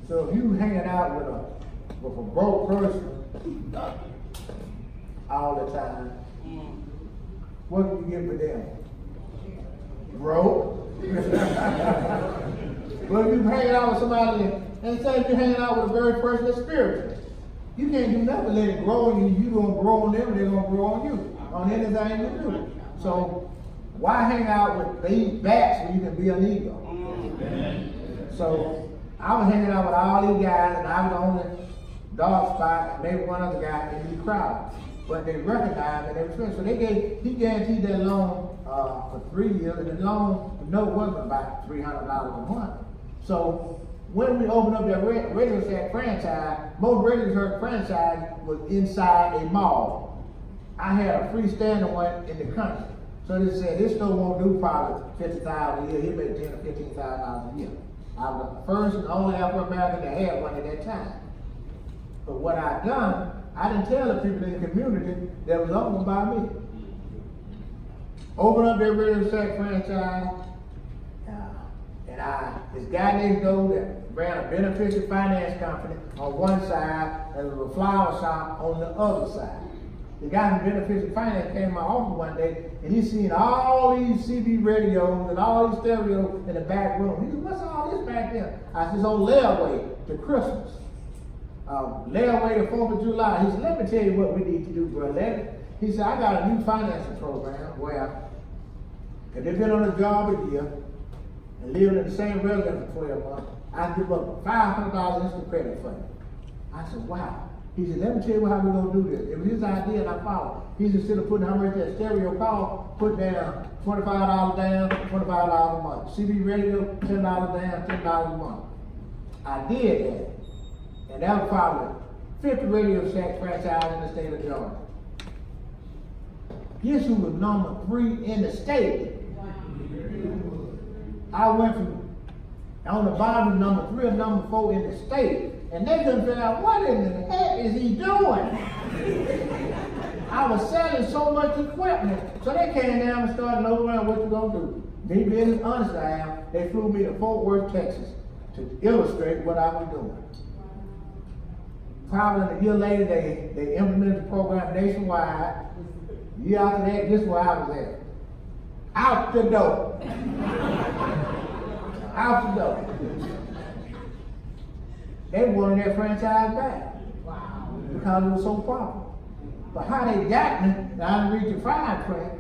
So if you hanging out with a broke person all the time, what can you get for them? Broke. Well, if you hanging out with somebody, and say if you're hanging out with a very person that's spiritual, you can't do nothing, let it grow on you. You're gonna grow on them, they're gonna grow on you, on anything you do. So why hang out with big bats when you can be an eagle? So I was hanging out with all these guys, and I was the only dog spot, maybe one other guy in the crowd. But they recognized and they were friends. So he guaranteed that loan for 3 years, and the loan, the note wasn't about $300 a month. So when we opened up that Radio Shack franchise, most Radio Shack franchise was inside a mall. I had a freestanding one in the country. So they said this store won't do probably $50,000 a year. He made $10,000 or $15,000 a year. I was the first and only African American that had one at that time. But what I done, I didn't tell the people in the community that was owned by me. Opened up that Radio Shack franchise, and this guy next door that ran a beneficial finance company on one side and there was a flower shop on the other side. The guy from beneficial finance came to my office one day and he seen all these CB radios and all these stereos in the back room. He said, what's all this back there? I said, on layaway to Christmas. Layaway to 4th of July. He said, let me tell you what we need to do, brother Levett. He said, I got a new financing program where if they've been on a job a year and living in the same residence for 12 months, I give up $500 instant credit for you. I said, wow. He said, let me tell you how we're going to do this. It was his idea and I followed. He said, instead of putting how much that stereo cost, put down $25 down, $25 a month. CB radio, $10 down, $10 a month. I did that. And that was probably 50 Radio Shack franchise in the state of Georgia. Guess who was number 3 in the state? I went from on the bottom of number 3 and number 4 in the state. And they couldn't figure out what in the heck is he doing? I was selling so much equipment. So they came down and started looking around what you gonna do. Me being as honest as I am, they flew me to Fort Worth, Texas to illustrate what I was doing. Probably a year later, they implemented the program nationwide. A year after that, this is where I was at. Out the door. Out the door. They wanted their franchise back. Wow. Because it was so profitable. But how they got me, I didn't read the fine print.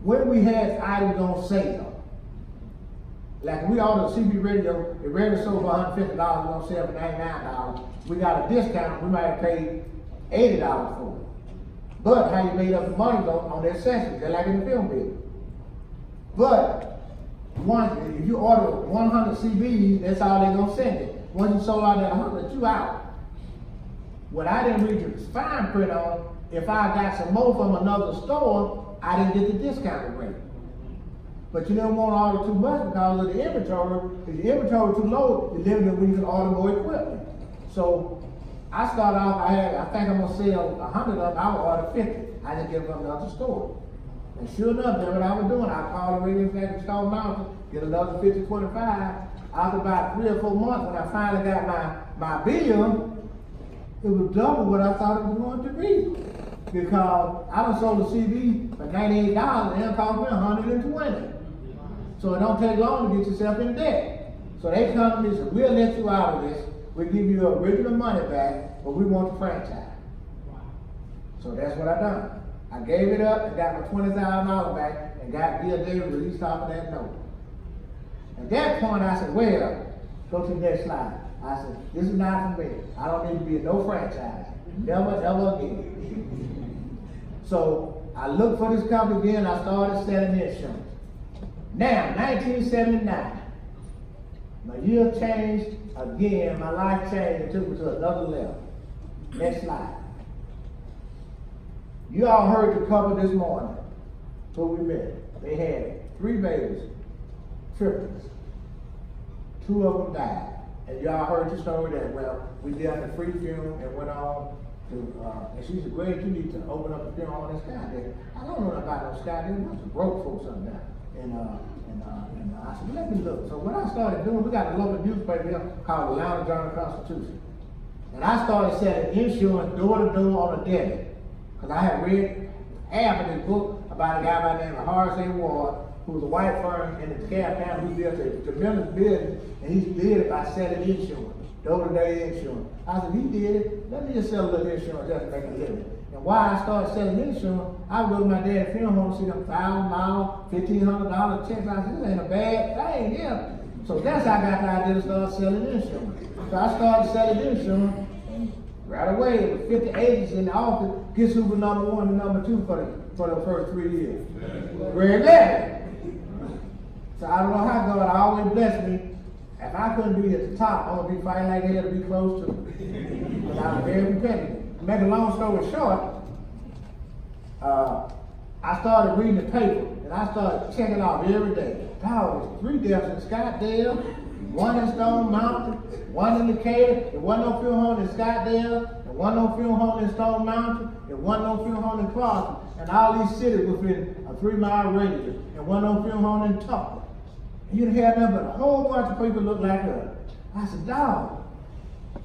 When we had items on sale, like we ordered a CB radio, the radio sold for $150, we're gonna sell for $99. We got a discount, we might have paid $80 for it. But how you made up the money though on their sessions, they're like in the film business. But if you order 100 CBs, that's all they're gonna send you. Once you sold out that 100, you out. What I didn't read the fine print on, if I got some more from another store, I didn't get the discounted rate. But you don't want to order too much because of the inventory. If the inventory is too low, you're limited when you can order more equipment. So I started off, I think I'm gonna sell 100 of them, I would order 50. I didn't give them another store. And sure enough, that's what I was doing. I called the radio station, Stone Mountain, get another 50, 25. After about 3 or 4 months, when I finally got my bill, it was double what I thought it was going to be. Because I done sold a CD for $98 and it cost me $120. So it don't take long to get yourself in debt. So they come to me and say, we'll let you out of this. We'll give you your original money back, but we want the franchise. So that's what I done. I gave it up and got my $20,000 back and got Bill Davis released off of that note. At that point, I said, well, go to the next slide. I said, this is not for me. I don't need to be in no franchise. Never, ever again. So I looked for this company again. I started selling insurance. Now, 1979, my year changed again. My life changed and took me to another level. Next slide. You all heard the couple this morning who we met. They had 3 babies, triplets. 2 of them died. And y'all heard the story that, well, we did a free funeral and went on to, and she said, Greg, you need to open up a funeral on this guy there. I don't know about no sky there. There was some broke folks up there. And I said, well, let me look. So what I started doing, we got a local newspaper here called the Atlanta Journal-Constitution. And I started selling insurance door to door on a debit. Because I had read half of this book about a guy by the name of Horace A. Ward, who was a white firm in the DeKalb County who built a tremendous business, and he did it by selling insurance, door-to-day insurance. I said, he did it, let me just sell a little insurance just to make a living. And why I started selling insurance, I would go to my dad's funeral home and see them $1,000, $1,500 checks. I said, this ain't a bad thing, yeah. So that's how I got the idea to start selling insurance. So I started selling insurance, and right away, with 50 agents in the office, guess who was number 1 and number 2 for the first 3 years? Gregory. Levett. So I don't know how God always blessed me. If I couldn't be at the top, I'm gonna be fighting like hell to be close to it. Because I was very competitive. To make a long story short, I started reading the paper and I started checking off every day. There's 3 deaths in Scottsdale, 1 in Stone Mountain, 1 in Decatur, and 1 no funeral home in Scottsdale, and 1 no funeral home in Stone Mountain, and 1 no funeral home in Clarkston, and all these cities within a 3-mile radius, and 1 no funeral home in Tucker. And you'd have nothing but a whole bunch of people look like us. I said, dog,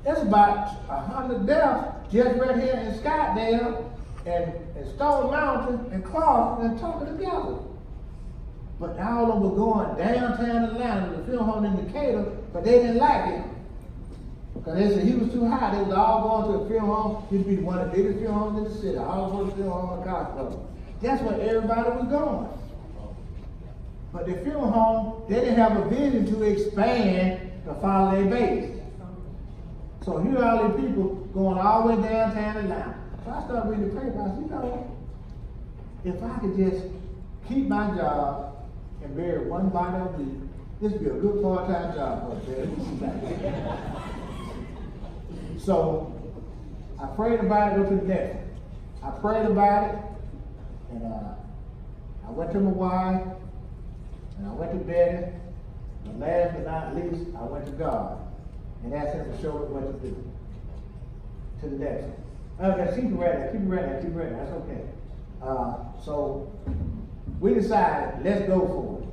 that's about 100 deaths just right here in Scottsdale, and Stone Mountain, and Clarkston, and Tucker together. But all of them were going downtown Atlanta to the funeral home in Decatur, but they didn't like him. Because they said he was too high. They was all going to a funeral home. He'd be one of the biggest funeral homes in the city. All going to the funeral home in Colorado. That's where everybody was going. But the funeral home, they didn't have a vision to expand to follow their base. So here are all these people going all the way downtown Atlanta. So I started reading the paper. I said, you know, if I could just keep my job and bury 1 body a week, this would be a good part-time job for us. So I prayed about it, go to the next one. I prayed about it, and I went to my wife, and I went to Betty, and last but not least, I went to God, and asked him to show me what to do. To the next one. Okay, keep it right there, keep it right there, keep it right there, that's okay. So we decided, let's go for it.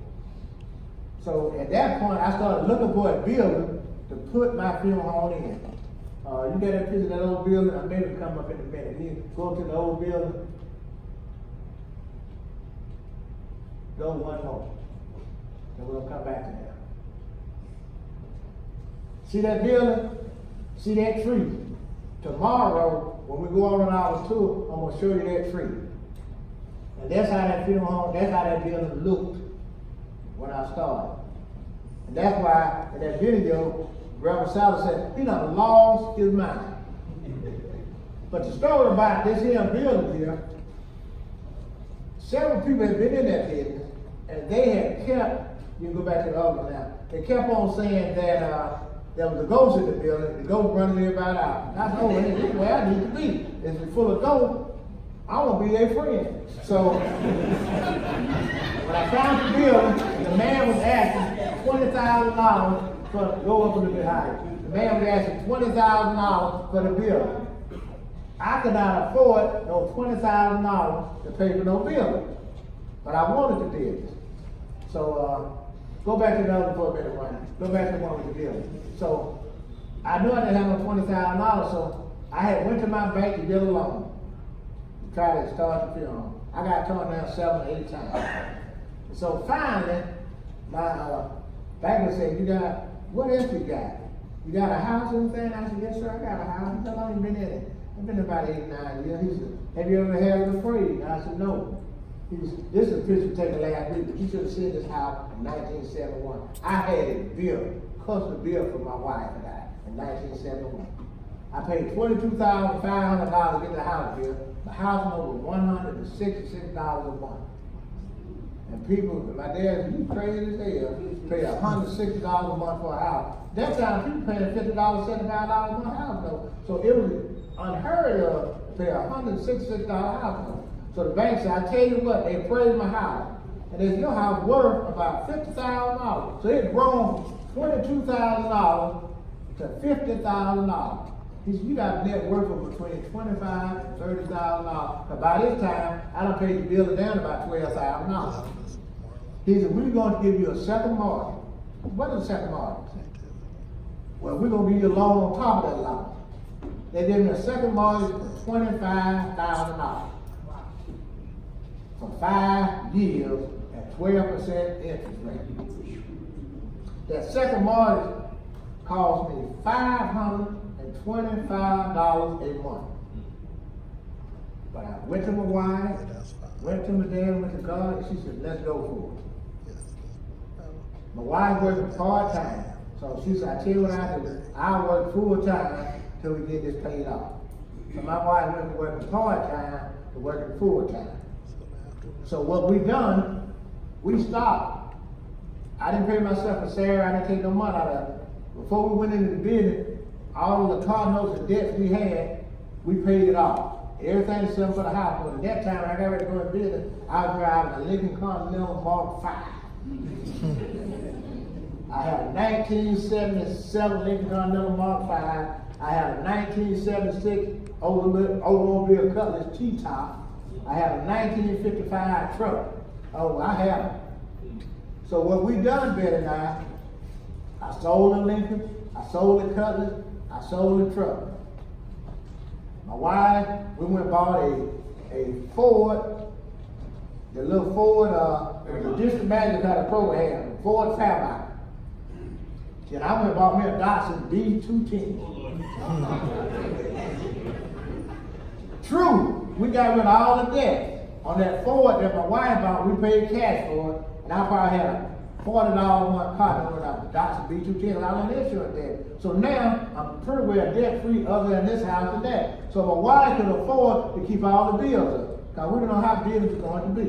So at that point, I started looking for a building to put my funeral home in. You got that picture of that old building? I made it come up in a minute. You go to the old building. Go 1 more. And we'll come back to that. See that building? See that tree? Tomorrow, when we go on our tour, I'm going to show you that tree. And that's how that funeral home, that's how that building looked when I started. And that's why in that video, Reverend Salah said, he done lost his mind. But the story about this here building here, several people had been in that business, and they had kept, you can go back to the other one now, they kept on saying that there was a ghost in the building, the ghost running everybody out. And I said, oh, this is where I need to be. It's full of ghosts, I want to be their friend. So, when I found the building, the man was asking $20,000 for, go up a little bit higher. The man was asking $20,000 for the building. I could not afford no $20,000 to pay for no building. but I wanted the business. So, go back to the other for a minute, Ryan. Go back to the one with the building. So, I knew I didn't have no $20,000, so I had went to my bank to get a loan to try to start the funeral. I got turned down 7 or 8 times. So finally, my banker said, what else you got? You got a house or anything? I said, yes, sir, I got a house. He said, how long you been in it? I've been about 8 or 9 years. He said, have you ever had a parade? I said, no. He said, this is a picture taken last week, but you should have seen this house in 1971. I had it built, custom built for my wife and I in 1971. I paid $22,500 to get the house built. The house note was $166 a month. And people, my dad, you crazy as hell, pay $160 a month for a house. That time, people paying $50, $75 a month house note. So it was unheard of to pay $166 house note. So the bank said, I tell you what, they appraised my house. And they said, your house worth about $50,000. So it grown $22,000 to $50,000. He said, you got a net worth of between $25,000 and $30,000. By this time, I done paid the building down about $12,000. He said, we're going to give you a second mortgage. What is a second mortgage? Well, we're going to give you a loan on top of that loan. They gave me a second mortgage for $25,000 for 5 years at 12% interest rate. That second mortgage cost me $525 a month. But I went to my wife, went to my dad, went to God, and she said, let's go for it. My wife working part-time, so she said, I tell you what I do, I work full-time till we get this paid off. So my wife went from working part-time to working full-time. So what we done, we stopped. I didn't pay myself a salary, I didn't take no money out of it. Before we went into the business, all of the car notes and debts we had, we paid it off. Everything except for the house. But at that time, when I got ready to go into business, I was driving a Lincoln Continental Mark V. I had a 1977 Lincoln Continental Mark V. I had a 1976 Oldsmobile Cutlass T-top. I had a 1955 truck. Oh, I had them. So what we done, Betty and I sold the Lincoln, I sold the Cutlass, I sold the truck. My wife, we went and bought a Ford, the little Ford, it was a district manager kind of program, a Ford Fairmont. Then I went and bought me a Datsun B210. True, we got rid of all the debt. On that Ford that my wife bought, we paid cash for it, and I probably had a $40 a month car note on a Datsun B210, and I was on insurance debt. So now, I'm pretty well debt-free other than this house and that. So my wife could afford to keep all the bills up, because we didn't know how business was going to be.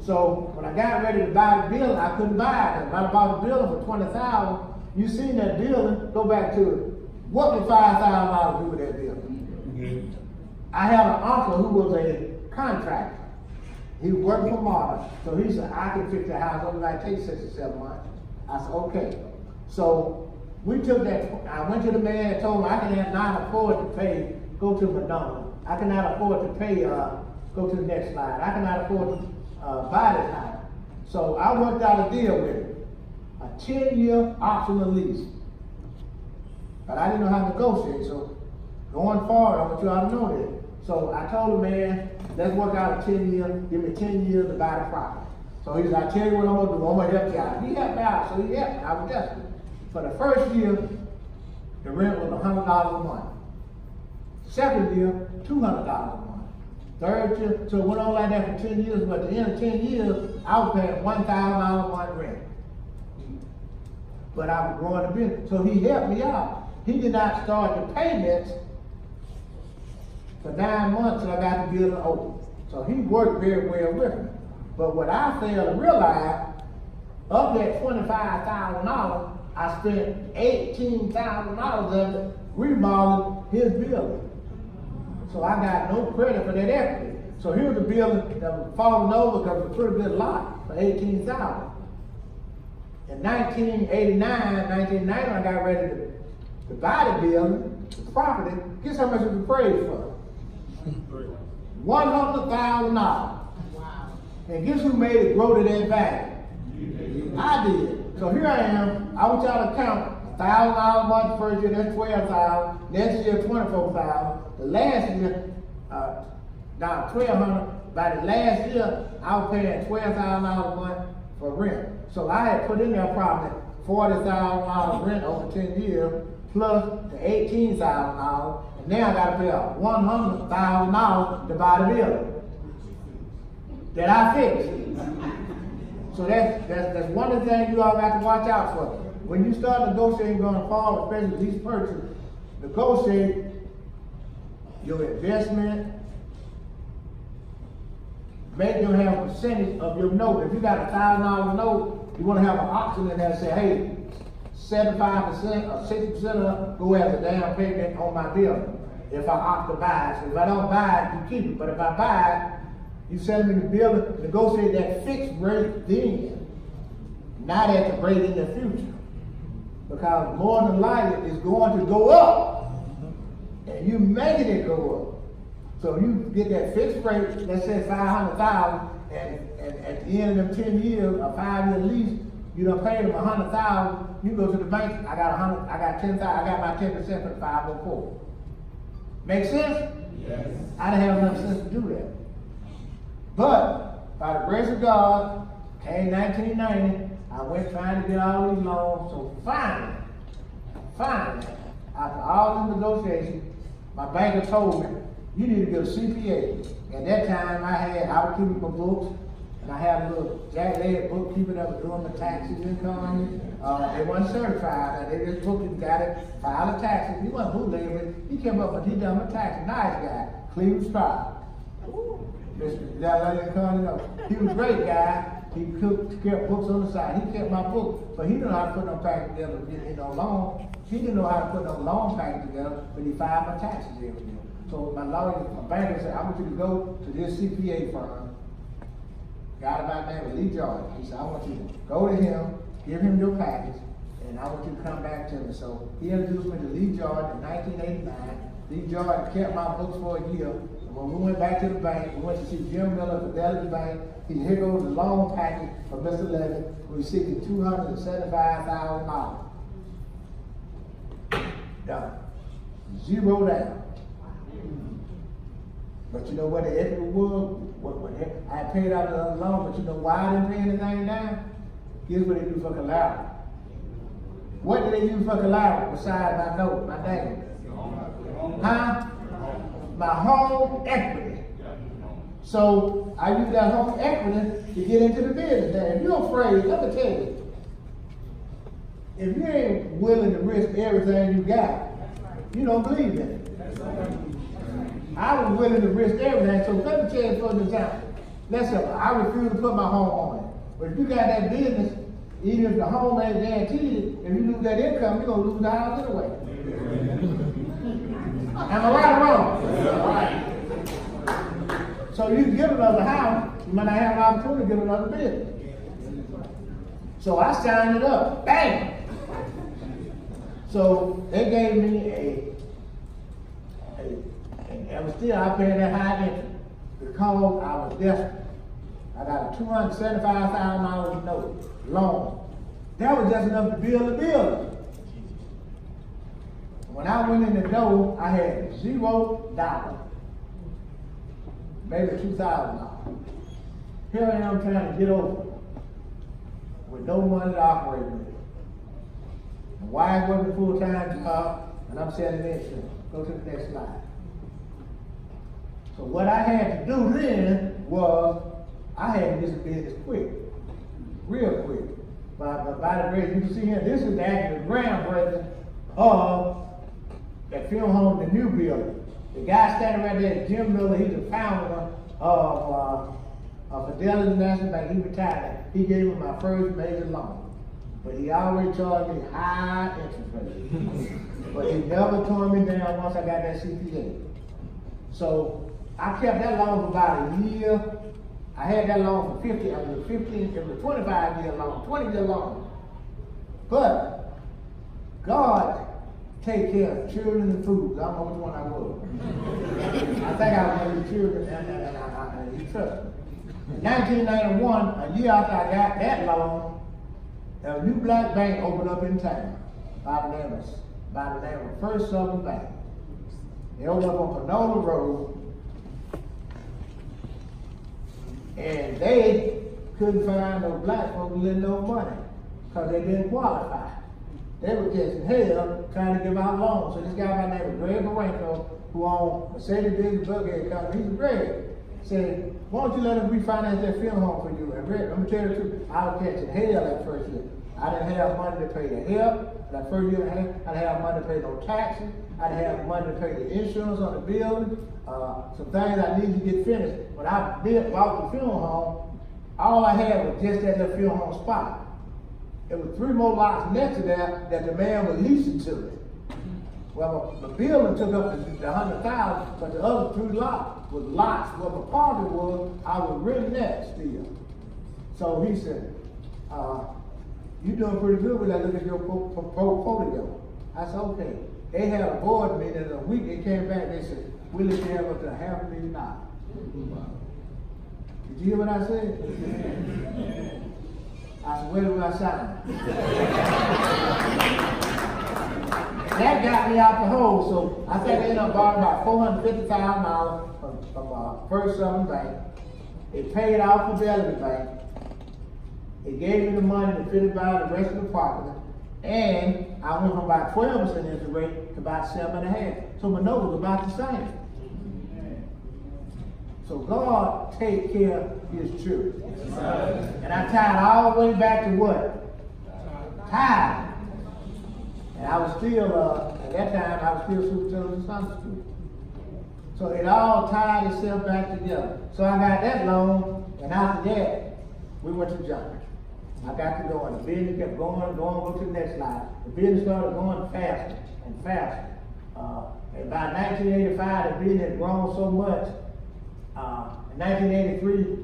So when I got ready to buy the building, I couldn't buy it. If I bought the building for $20,000, you seen that building, go back to it. What would $5,000 do with that building? I had an uncle who was a contractor. He worked for Mars. So he said, I can fix the house, only like take 6 or 7 months. I said, okay. So we took that, I went to the man and told him I cannot afford to pay, go to McDonald's. I cannot afford to pay, go to the next slide. I cannot afford to buy this house. So I worked out a deal with him. A 10-year optional lease. But I didn't know how to negotiate, so going forward, I want you all to know this. So I told the man, let's work out a 10-year, give me 10 years to buy the property. So he said, I tell you what I'm gonna do, I'm gonna help you out. He helped me out, so he helped me, I was desperate. For the first year, the rent was $100 a month. Second year, $200 a month. Third year, so it went on like that for 10 years, but at the end of 10 years, I was paying $1,000 a month rent. But I was growing the business, so he helped me out. He did not start the payments for 9 months till I got the building open. So he worked very well with me. But what I failed to realize, of that $25,000, I spent $18,000 of it remodeling his building. So I got no credit for that equity. So here's a building that was falling over because it was a pretty good lot for $18,000. In 1989, 1990, I got ready to buy the building, the property. Guess how much it was appraised for? $100,000. Wow. And guess who made it grow to that value? I did. So here I am. I want y'all to count $1,000 a month first year, that's $12,000. Next year, $24,000. The last year, now $1,200. By the last year, I was paying $12,000 a month for rent. So I had put in there probably $40,000 rent over 10 years, plus the $18,000. And now I got to pay $100,000 to buy the building that I fixed. So that's one of the things you all got to watch out for. When you start negotiating going forward, especially these purchases, negotiate your investment. Make them have a percentage of your note. If you got a $1,000 note, you want to have an option in there that say, hey, 75% or 60% of it go as a down payment on my building. If I opt to buy it. So if I don't buy it, you keep it. But if I buy it, you send me the building, negotiate that fixed rate then, not at the rate in the future. Because more than likely it's going to go up. And you making it go up. So you get that fixed rate, let's say $500,000, and at the end of them 10 years, a 5-year lease, you done paid them $100,000. You go to the bank, I got $10,000, I got my 10% for the 504. Make sense? Yes. I didn't have enough sense to do that. But by the grace of God, came 1990, I went trying to get all these loans. So finally, after all the negotiations, my banker told me, you need to get a CPA. At that time, I was keeping my books, and I had a little jack-legged bookkeeper that was doing the taxes income. They weren't certified. They just booked got it, filed the taxes. He wasn't bootlegging. He came up and he done my taxes. Nice guy, Cleveland Star. He was a great guy. He kept books on the side. He kept my book, but he didn't know how to put no package together. Loan. He didn't know how to put no loan package together, but he filed my taxes every year. So my banker said, I want you to go to this CPA firm. Guy by the name of Lee Jordan. He said, I want you to go to him, give him your package, and I want you to come back to me. So he introduced me to Lee Jordan in 1989. Lee Jordan kept my books for a year. And when we went back to the bank, we went to see Jim Miller at Fidelity Bank. Here goes the loan package for Mr. Levett. We were seeking $275,000. Done. Zero down. But you know what the equity was? I paid out the loan, but you know why I didn't pay anything down? Here's what they do for collateral. What do they use for collateral besides my note, my name? Huh? My home equity. So I use that home equity to get into the business. Now, if you're afraid, let me tell you, if you ain't willing to risk everything you got, you don't believe in it. I was willing to risk everything. So let me tell you for an example. Let's say I refuse to put my home on it. But if you got that business, even if the home ain't guaranteed, if you lose that income, you're going to lose the house anyway. Am I right or wrong? Right. So you can get another house, you might not have an opportunity to get another business. So I signed it up. Bang! So they gave me and I paid that high interest because I was desperate. I got a $275,000 note, loan. That was just enough to build the building. When I went in the door, I had $0, maybe $2,000. Here I am trying to get over with no money to operate with. My wife working full-time job, and I'm selling insurance. Go to the next slide. So what I had to do then was, I had to get this business quick, real quick. By the grace, you can see here, this is the actual groundbreaking of that film home, the new building. The guy standing right there, Jim Miller, he's the founder of Fidelity National Bank. He retired. He gave me my first major loan. But he always charged me high interest rates. But he never tore me down once I got that CPA. So I kept that loan for about a year. I had that loan for 15, it was a 25-year loan, 20-year loan. But God take care of children and food. I don't know which one I was. I think I was one of the children, and he trusted me. In 1991, a year after I got that loan, a new black bank opened up in town by the name of First Southern Bank. They opened up on Panola Road, and they couldn't find no black folks to lend no money because they didn't qualify. They were catching hell trying to give out loans. So this guy by the name of Gregory, who owned Mercedes-Benz Bughead Company, he's a Greg, said, why don't you let us refinance that funeral home for you? And Greg, let me tell you the truth, I was catching hell that first year. I didn't have money to pay the help. That first year and a half, I didn't have money to pay no taxes. I didn't have money to pay the insurance on the building. Some things I needed to get finished. When I bought the funeral home, all I had was just that little funeral home spot. There were 3 more lots next to that the man was leasing to me. Well, the building took up the 100,000, but the other 3 lots was lots. Well, my partner was, I was renting that still. So he said, you're doing pretty good with that. Look at your portfolio. I said, okay. They had a board meeting in a week. They came back. They said, we'll let you have up to $500,000. Did you hear what I said? I said, where do I sign? That got me out the hole. So I think they ended up borrowing about $450,000 from First Southern Bank. It paid off Fidelity Bank. It gave me the money to finish buy the rest of the property, and I went from about 12% interest rate to about 7.5%. So my note was about the same. So God take care of His children. And I tied all the way back to what? Tithe. And I was still, at that time, I was still superintendent of Sunday school. So it all tied itself back together. So I got that loan, and after that, we went to John. I got to go, and the business kept going, go to the next slide. The business started going faster and faster. And by 1985, the business had grown so much. In 1983,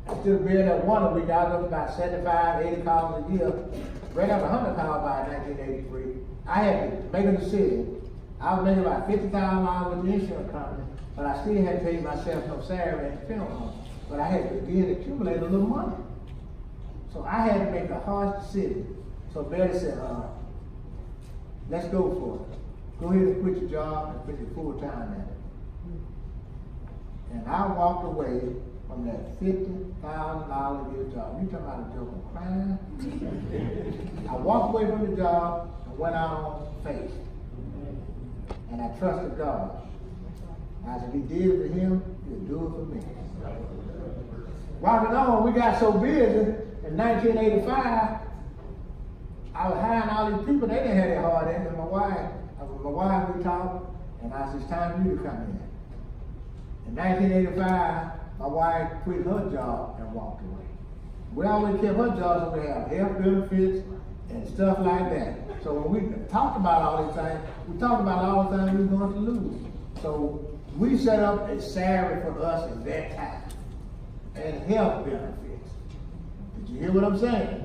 I still being at one a week. I was up about 75, 80 calls a year. Right up 100 calls by 1983. I had to make a decision. I was making about $50,000 with the insurance company, but I still had to pay myself no salary at the funeral home. But I had to begin to accumulate a little money. So I had to make a hard decision. So Betty said, let's go for it. Go ahead and quit your job and put your full time at it. And I walked away from that $50,000 a year job. You talking about a joke of crying? I walked away from the job and went out on faith. And I trusted God. I said, if He did it for him, He'll do it for me. Walking on, we got so busy. In 1985, I was hiring all these people. They didn't have their hard end. And my wife, we talked, and I said, it's time for you to come in. In 1985, my wife quit her job and walked away. We always kept her job, so we have health benefits and stuff like that. So when we talked about all these things, we talked about all the things we were going to lose. So we set up a salary for us at that time and health benefits. Did you hear what I'm saying?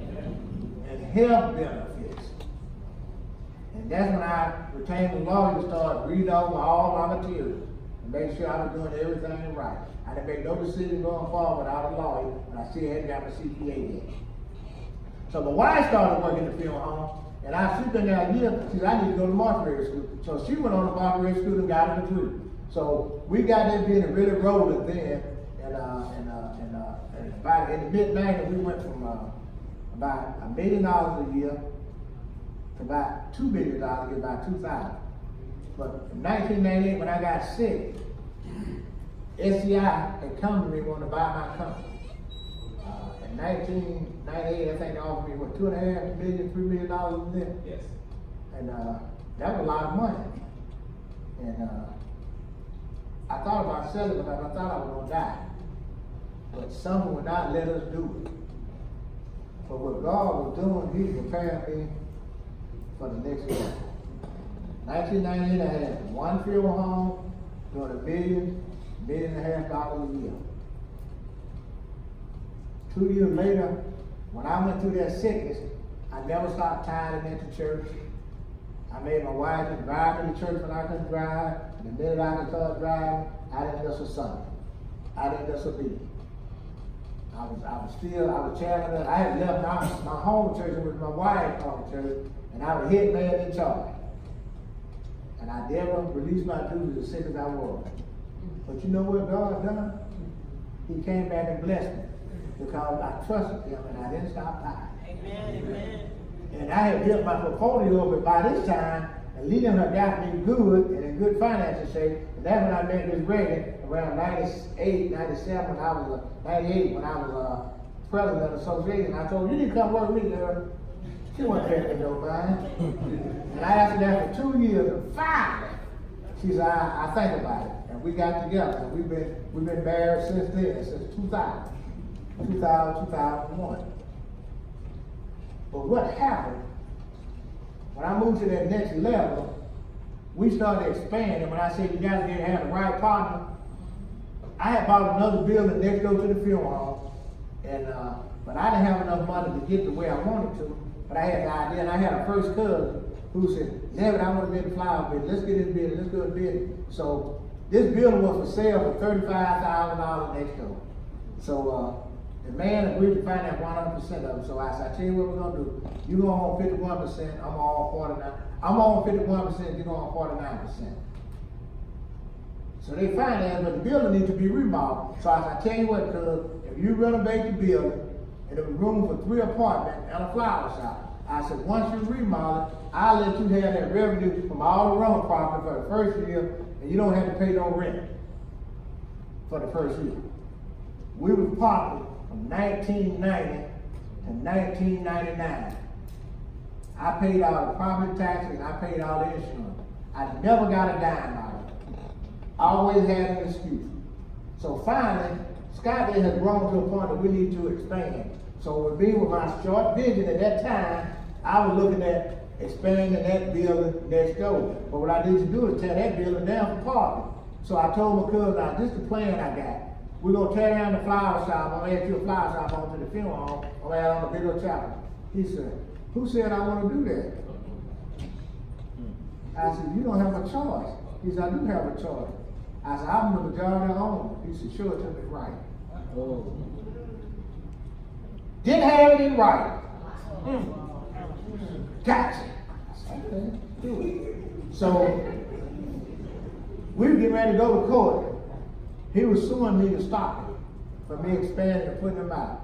And health benefits. And that's when I retained the lawyer to start reading over all my materials and make sure I was doing everything right. I didn't make no decision going forward without a lawyer, but I still hadn't got my CPA yet. So my wife started working in the funeral home, and I she been there a year. She said, I need to go to mortuary school. So she went on to mortuary school and got a degree. So we got that being really rolling then, and about in the mid-90s, we went from about $1 million a year to about $2 billion a year, about 2000. But in 1998, when I got sick, SCI had come to me wanting to buy my company. In 1998, I think they offered me, what, $2.5 million, $3 million in there? Yes. And that was a lot of money. And I thought about selling because I thought I was going to die. But someone would not let us do it. But what God was doing, He prepared me for the next one. 1998, I had one funeral home doing $1 million, $1.5 million a year. 2 years later, when I went through that sickness, I never stopped tithing into church. I made my wife to drive me to church when I couldn't drive. The minute I could start driving, I didn't miss a Sunday. I didn't miss a meeting. I was chairman. I had left my home church with my wife home church, and I was head man in charge. And I never released my duties as sick as I was. But you know what God done? He came back and blessed me because I trusted him and I didn't stop tithing. Amen, amen. And I had built my portfolio up, but by this time, and Leland had got me good and in good financial shape. And that's when I met Miss Gregory around 98, 97, when I was 98, when I was president of the association. I told her, you need to come work with me, girl. She wasn't paying me no mind. And I asked her that for 2 years, and finally, she said, I think about it. And we got together. And we've been married since then, since 2001. But what happened, when I moved to that next level, we started expanding. When I said you guys didn't have the right partner, I had bought another building next door to the funeral home, and but I didn't have enough money to get to where I wanted to. But I had the idea, and I had a first cousin who said, Levett, I want to be in the flower business. Let's get this business. Let's go to business. So this building was for sale for $35,000 next door. So the man agreed to finance 100% of it. So I said, I tell you what we're gonna do. You go on 51%. I'm on 49. I'm on 51%. You go on 49%. So they financed, but the building needs to be remodeled. So I said, I tell you what, cuz if you renovate the building, and there was room for 3 apartments and a flower shop. I said, once you remodel it, I'll let you have that revenue from all the rental property for the first year, and you don't have to pay no rent for the first year. We was popular from 1990 to 1999. I paid all the property taxes and I paid all the insurance. I never got a dime out of it. I always had an excuse. So finally, Scotland has grown to a point that we need to expand. So with me, with my short vision at that time, I was looking at expanding that building next door. But what I need to do is tear that building down for parking. So I told my cousin, now this is the plan I got. We're gonna tear down the flower shop. I'm gonna add you a flower shop onto the funeral home. I'm gonna add on the big old chapel. He said, who said I want to do that? I said, you don't have a choice. He said, I do have a choice. I said, I'm the majority owner. He said, show it to me right. Oh. Didn't have it in right. Gotcha. I said, okay, do it. So we were getting ready to go to court. He was suing me to stop it from me expanding and putting him out.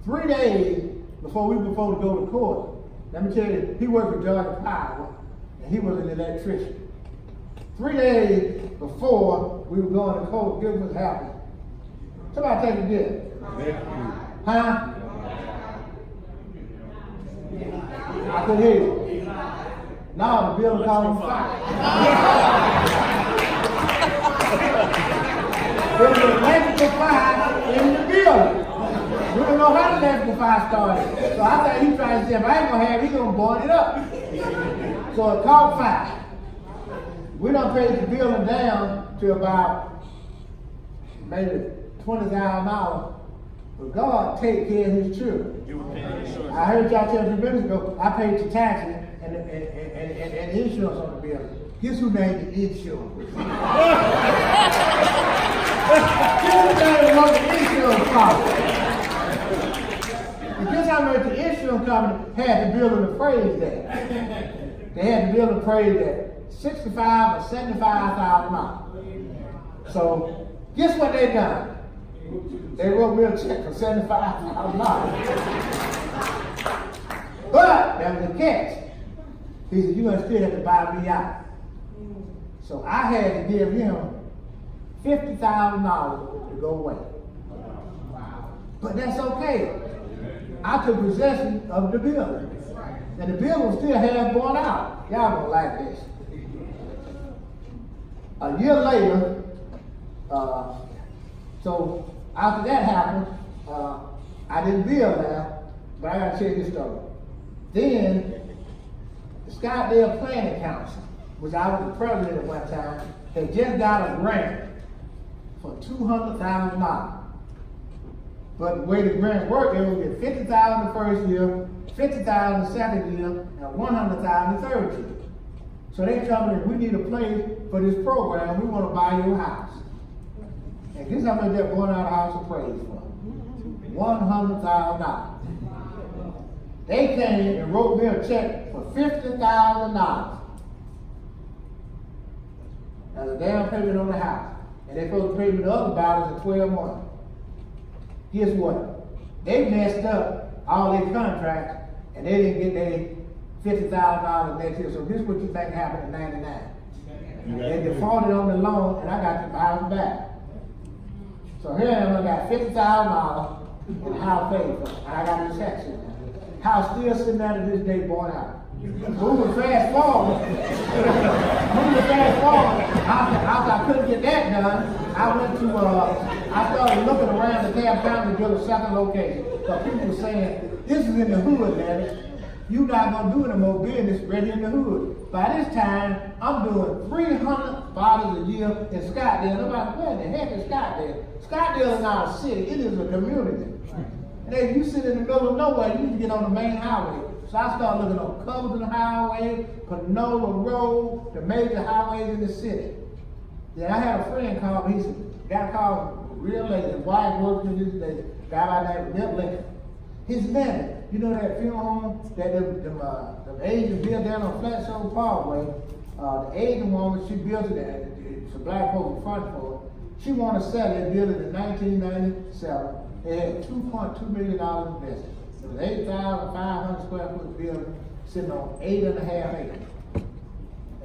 3 days before we were supposed to go to court, let me tell you, he worked for Georgia Power, and he was an electrician. 3 days before we were going to court, guess what happened? Somebody take a guess. Huh? I could hear you. Now the building caught on fire. There was an electrical fire in the building. We don't know how the electrical fire started. So I thought he tried to say, if I ain't gonna have it, he's gonna burn it up. So it caught fire. We done paid the building down to about maybe $20,000. But God take care of his children. I heard y'all tell a few minutes ago, I paid the taxes and insurance on the building. Guess who named the insurance? Guess who named the insurance company? And guess how much the insurance company had the building appraised at? They had the building appraised at $65,000 or $75,000. So guess what they done? They wrote me a check for $75,000. But there was a catch. He said, you're going to still have to buy me out. So I had to give him $50,000 to go away. But that's okay. I took possession of the building. And the building was still half born out. Y'all don't like this. A year later, so after that happened, I didn't build now, but I gotta tell you this story. Then the Scottsdale Planning Council, which I was the president at one time, had just got a grant for $200,000. But the way the grant worked, they would get $50,000 the first year, $50,000 the second year, and $100,000 the third year. So they told me, we need a place for this program, we want to buy your house. And guess how much that $100,000 house appraised for? $100,000. They came and wrote me a check for $50,000 as a down payment on the house. And they supposed to pay me the other balance in 12 months. Guess what? They messed up all their contracts and they didn't get their $50,000 next year. So this is what you think happened in '99. They defaulted on the loan and I got the house back. So here I am, I got $50,000 in the house paid for, and I got the check sitting there. House still sitting there to this day born out. Moving fast forward, after I couldn't get that done, I went to, I started looking around the damn town to build a second location. So people were saying, this is in the hood, Levett. You're not going to do any more business ready in the hood. By this time, I'm doing $300 a year in Scottsdale. I'm like, where the heck is Scottsdale? Scottsdale is not a city, it is a community. And then you sit in the middle of nowhere, you need to get on the main highway. So I started looking on Covington Highway, Panola Road, the major highways in the city. Then I had a friend call me, he said, guy called real late, his wife worked in this day, guy by the name of Levett Lincoln. His name, you know that funeral home that the Asian built down on Flat Shoal Parkway, the Asian woman, she built it there, it's a black folks front for it. She wanted to sell it, built it in 1997. They had $2.2 million invested. It was 8,500 square foot building sitting on 8.5 acres.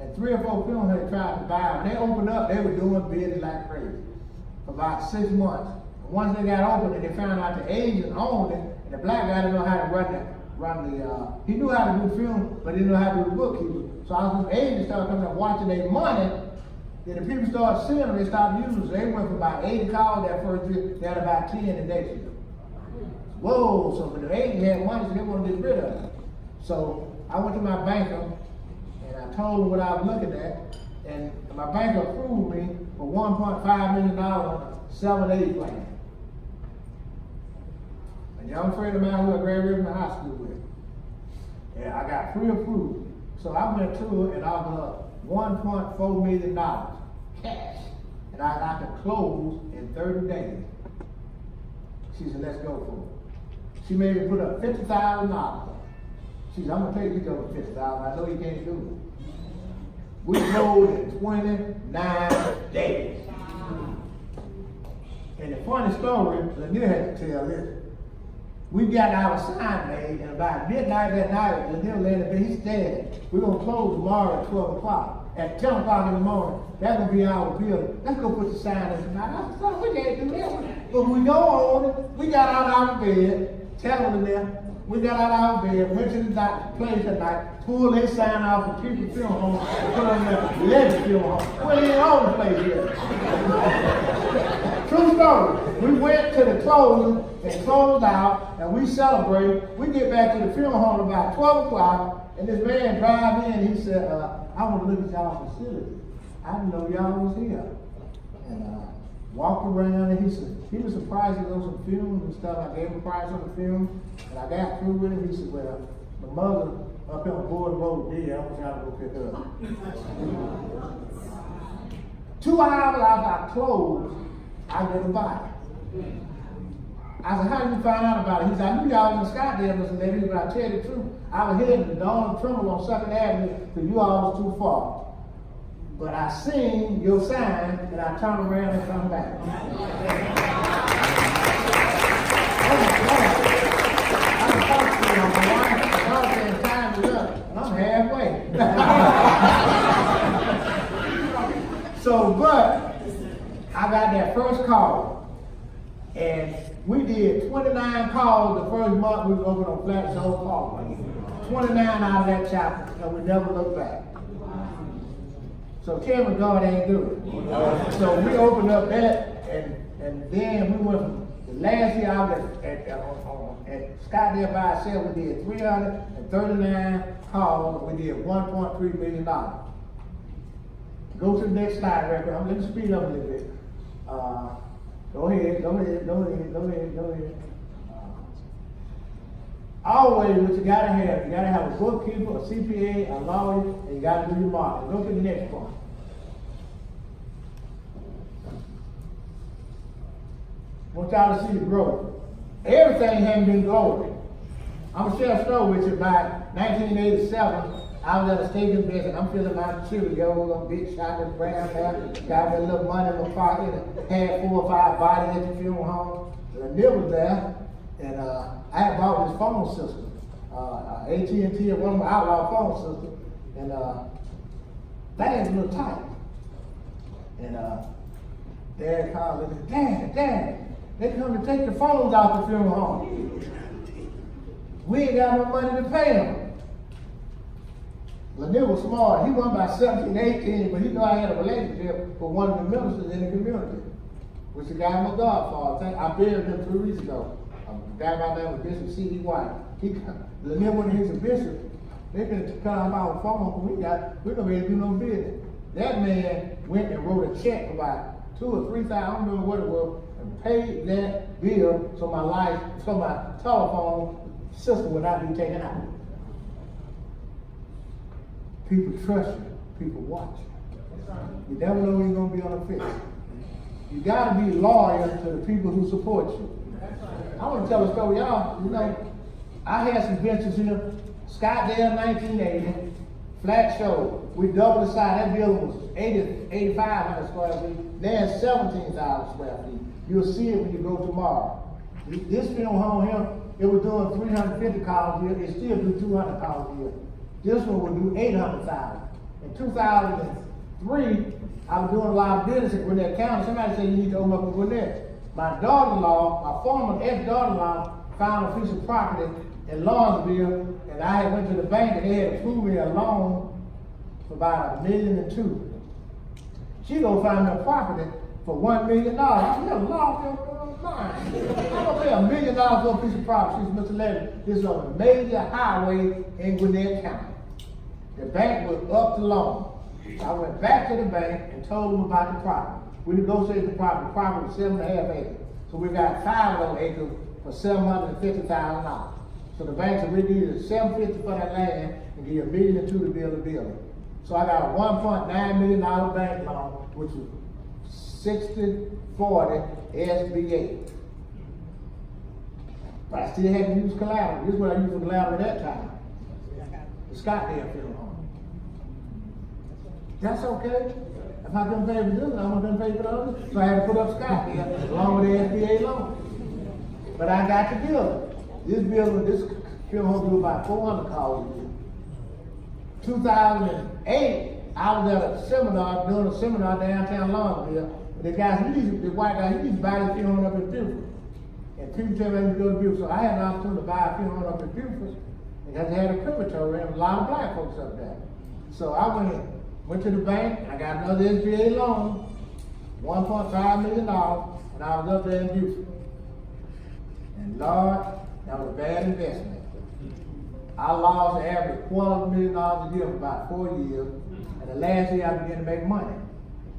And 3 or 4 funeral homes tried to buy them. When they opened up, they were doing business like crazy for about 6 months. And once they got open and they found out the Asian owned it, and the black guy didn't know how to he knew how to do film, but he didn't know how to do the bookkeeping. So all these Asians started coming up watching their money. Then the people started seeing them, they stopped using them. So they went from about 80 calls that first year, they had about 10 the next year. Whoa, so when the Asians had money, so they wanted to get rid of it. So I went to my banker, and I told him what I was looking at, and my banker approved me for $1.5 million 7-8 plan. A young friend of mine who I graduated from high school with. And I got pre-approved. So I went to her and offered $1.4 million cash. And I could close in 30 days. She said, let's go for it. She made me put up $50,000. She said, I'm going to take you over $50,000. I know you can't do it. We closed in 29 days. And the funny story, Lanier had to tell this. We got our sign made, and about midnight that night, Lanier laid in bed, he said, we're going to close tomorrow at 12 o'clock. At 10 o'clock in the morning, that's going to be our building. Let's go put the sign in tonight. I said, we can't do that. But we go on it. We got out of our bed, tell them there, we got out of our bed, went to the doctor's place at night, pulled their sign off the people funeral home, and put on the Levett funeral home. We ain't on the place yet. True story. We went to the closing and closed out, and we celebrated. We get back to the funeral home about 12 o'clock, and this man drive in, and he said, I want to look at y'all facility. I didn't know y'all was here. And walked around, and he was surprised to go to some funerals and stuff. I gave him a price on the funeral, and I got through with him. He said, well, my mother up here on Board Road dead. I want y'all to go pick her up. 2 hours after I closed, I get a body. I said, how did you find out about it? He said, I knew y'all was in Scottsdale, Mr. Levett, but I tell you the truth, I was heading to Donald Trumbull on 2nd Avenue because you all was too far. But I seen your sign, and I turned around and come back. I'm halfway. So, but I got that first call, and we did 29 calls the first month we was open on Flat Shoal Parkway. 29 out of that chapter, and we never looked back. So tell me God ain't good. So we opened up that, and then we went from the last year I was at Scottsdale by itself, we did 339 calls, and we did $1.3 million. Go to the next slide, record. I'm going to speed up a little bit. Go ahead. Always what you gotta have a bookkeeper, a CPA, a lawyer, and you gotta do your marketing. Go to the next part. I want y'all to see the growth. everything hadn't been glory. I'm gonna share a story with you. By 1987, I was at a stadium visit. I'm feeling my Cheerios, I'm big shot in brown hair, got a little money in my pocket, and had 4 or 5 bodies at the funeral home. And Neil was there, and I had bought this phone system, AT&T, one of my outlaw phone systems, and things a little tight. And Dad called and said, Dad, they come to take the phones out the funeral home. We ain't got no money to pay them. Lynette was smart. He wasn't about 17, 18, but he knew I had a relationship with one of the ministers in the community, which the guy my godfather. I buried him 3 weeks ago. A guy by the name of Bishop C.D. White. Lynette went to his bishop. They could cut off our phone. We don't really do no business. That man went and wrote a check for about $2,000 or $3,000, I don't remember what it was, and paid that bill so my telephone system would not be taken out. People trust you. People watch you. You never know when you're going to be on the fence. You got to be loyal to the people who support you. I want to tell a story, y'all. You know, I had some ventures here. Scottsdale, 1980, flat show. We doubled the size. That building was 8,500 square feet. Now it's 17,000 square feet. You'll see it when you go tomorrow. This funeral home here, it was doing 350 calls a year. It still do 200 calls a year. This one would do 800,000. In 2003, I was doing a lot of business in Gwinnett County. Somebody said you need to open up in Gwinnett. My daughter-in-law, my former ex-daughter-in-law, found a piece of property in Lawrenceville, and I had went to the bank and they had approved me a loan for about $1.2 million. She gonna find me a property for $1 million. I said, Lord, I'm gonna pay $1 million for a piece of property. She said, Mr. Levett, this is on a major highway in Gwinnett County. The bank was up to loan. I went back to the bank and told them about the property. We negotiated the property. The property was 7.5 acres. So we got 5 of those acres for $750,000. So the bank said we needed $750 for that land and give you $1.2 million to build a building. So I got a $1.9 million bank loan, which was 60/40 SBA. But I still had to use collateral. This is what I used for collateral at that time. The Scottsdale funeral home. That's okay. If I couldn't pay for this, I'm going to pay for the other. So I had to put up Scottsdale along with the SBA loan. But I got the building. This funeral home do about 400 calls a year. 2008, I was at a seminar, doing a seminar downtown Lawrenceville. The guy, the white guy, he used to buy this funeral home up in Beaufort. And people tell me to go to Beaufort. So I had an opportunity to buy a funeral home up in Beaufort. Because they had a crematory and a lot of black folks up there. So I went to the bank, I got another SBA loan, $1.5 million, and I was up there in Beaufort. And Lord, that was a bad investment. I lost an average $250,000 a year for about 4 years, and the last year I began to make money.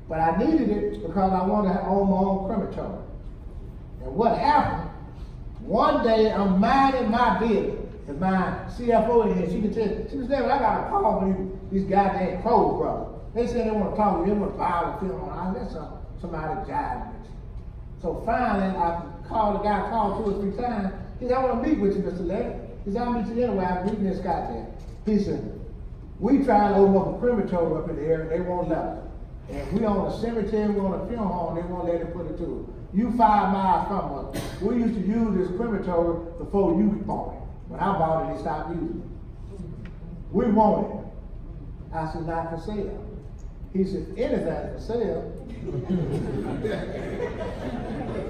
But I needed it because I wanted to own my own crematory. And what happened, one day I'm minding my business, and my CFO in here, she could tell me, she was there, I got a call from these goddamn Crow brothers. They said they want to talk to you, they want to buy the film. I let somebody jive with you. So finally, I called the guy, 2 or 3 times. He said, I want to meet with you, Mr. Levett. He said, I'll meet you anyway. I'm meeting in Scottsdale. He said, we trying to open up a crematory up in the area, they won't let us. And we own a cemetery, we own a funeral home, they won't let it put it to us. You 5 miles from us. We used to use this crematory before you bought it. When I bought it, they stopped using it. We want it. I said, not for sale. He said, anything for sale.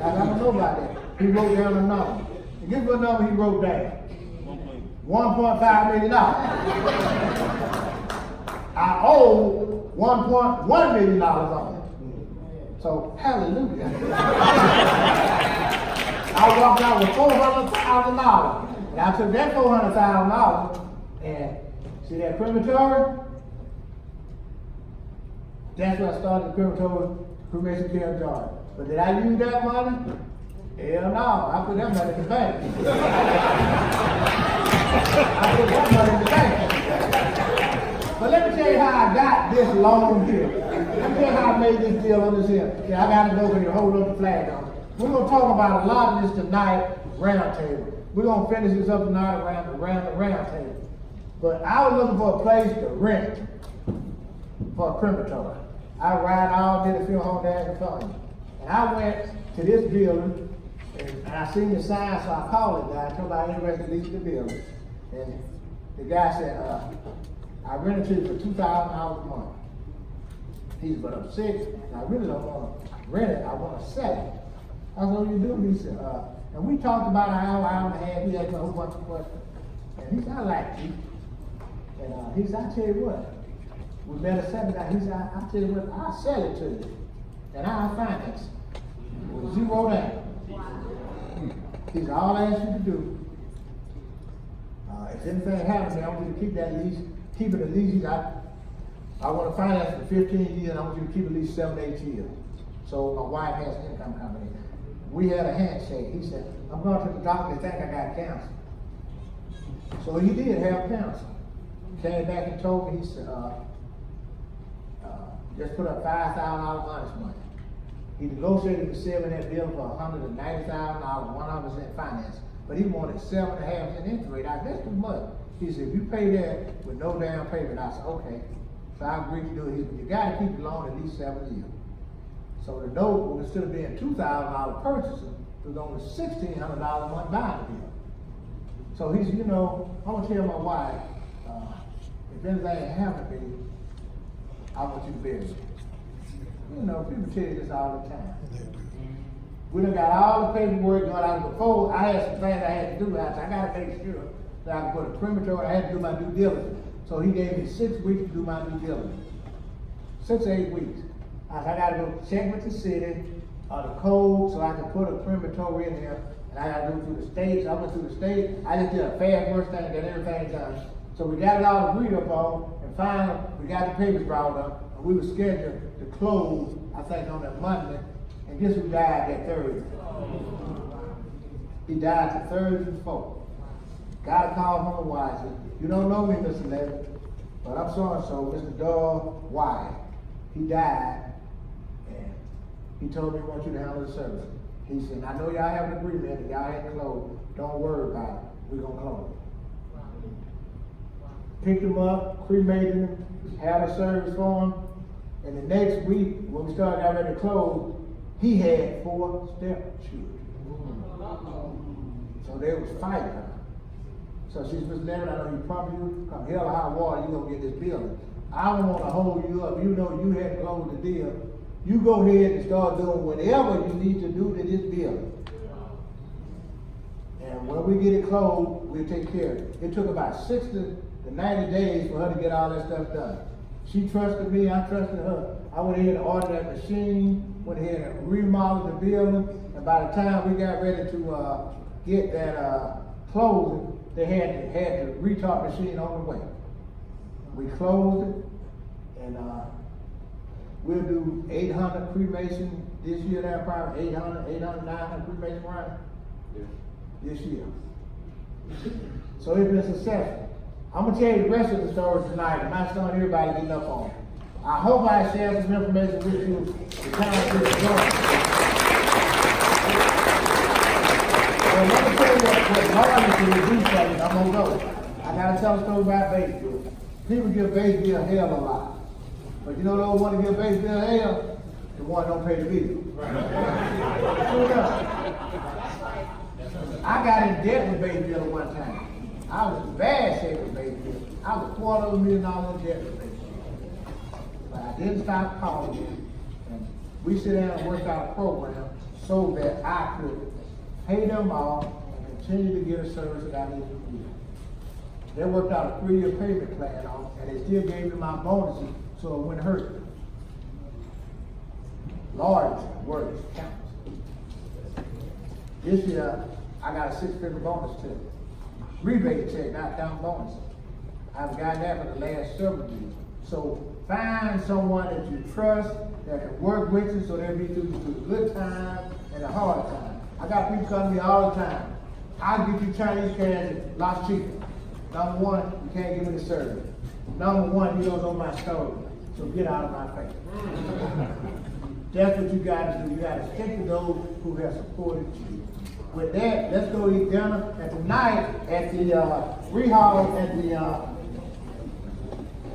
I don't know about that. He wrote down a number. And guess what number he wrote down? $1.5 million. I owe $1.1 million on it. So, hallelujah. I walked out with $400,000. And I took that $400,000 and see that crematory? That's where I started the cremation care in Georgia. But did I use that money? Hell no, I put that money in the bank. I put that money in the bank. But let me tell you how I got this loan here. Let me tell you how I made this deal on this here. See, I gotta go when you hold up the flag on it. We're gonna talk about a lot of this tonight, round table. We're gonna finish this up tonight around the round table. But I was looking for a place to rent for a crematory. I ride all day to funeral home there in California. And I went to this building, and I seen the sign, so I called the guy, told him I was interested in leasing the building. And the guy said, I rented to you for $2,000 a month. He said, but I'm sick, and I really don't want to rent it, I want to sell it. I said, what do you do? He said, and we talked about an hour and a half, he asked me a whole bunch of questions. And he said, I like you. And he said, I tell you what, we met a second guy, he said, I tell you what, I'll sell it to you. And I'll finance it. With $0 down. He said, all I ask you to do, if anything happens, I want you to keep that lease, keep it at least, I want to finance for 15 years, and I want you to keep it at least 7, 8 years. So my wife has income coming in. We had a handshake. He said, I'm going to the doctor, they think I got cancer. So he did have cancer. Came back and told me, he said, just put up $5,000 minus money. He negotiated with selling that bill for $190,000, 100% finance. But he wanted 7.5% interest rate. I said, that's too much. He said, if you pay that with no down payment, I said, okay. So I agreed to do it. He said, you gotta keep the loan at least 7 years. So the note, instead of being $2,000 purchasing, it was only $1,600 a month buying the bill. So he said, you know, I'm gonna tell my wife, if anything happened to me, I want you to bury me. You know, people tell you this all the time. We done got all the paperwork going out before. I had some things I had to do. I said, I gotta make sure that I can put a crematory. I had to do my due diligence. So he gave me 6 weeks to do my due diligence. 6 or 8 weeks. I said, I gotta go check with the city, the code, so I can put a crematory in there. And I gotta go through the states. I went through the state. I just did a fast first thing, got everything done. So we got it all agreed upon, and finally, we got the papers brought up, and we were scheduled to close, I think, on that Monday. And guess who died that Thursday? He died the Thursday before. Got a call from the wife. Said, you don't know me, Mr. Levett, but I'm so-and-so, Mr. Doyle Wyatt. He died, and he told me he wants you to handle the service. He said, I know y'all have an agreement, and y'all had to close. Don't worry about it. We're going to close. Picked him up, cremated him, had a service for him, and the next week, when we started got ready to close, he had 4 stepchildren. So there was fighting. So she said, Mr. Levett, I know you promised you, come hell or high water, you're going to get this building. I don't want to hold you up. You know you had to close the deal. You go ahead and start doing whatever you need to do to this building. And when we get it closed, we'll take care of it. It took about 60 to 90 days for her to get all that stuff done. She trusted me, I trusted her. I went ahead and ordered that machine, went ahead and remodeled the building, and by the time we got ready to get that closing, they had the retard machine on the way. We closed it, and we'll do 800 cremation this year, that probably 800, 900 cremation right? This year. So it's been successful. I'm gonna tell you the rest of the story tonight. I'm not starting everybody getting up on it. I hope I share some information with you to kind of get going. Well, let me tell you what Lord is do something. I'm gonna go. I gotta tell a story about baseball. People give baseball hell a lot. But you know those want to give baseball hell? The one don't pay the bill. True enough. I got in debt with baseball at one time. I was in bad shape with baseball. I was $250,000 in debt with baseball. But I didn't stop calling them. And we sit down and work out a program so that I could pay them off and continue to get a service that I needed to give. They worked out a 3-year payment plan on, and they still gave me my bonuses so it wouldn't hurt me. Large words counts. This year, I got a 6-figure bonus check. Rebate check, not down bonus. I've gotten that for the last several years. So find someone that you trust, that can work with you so they'll be through the good time and the hard time. I got people come to me all the time. I'll get you Chinese cash lots cheaper. Number one, you can't give me the service. Number one, you don't know my story. So get out of my face. That's what you gotta do. You gotta stick to those who have supported you. With that, let's go eat dinner. And tonight at the rehall at the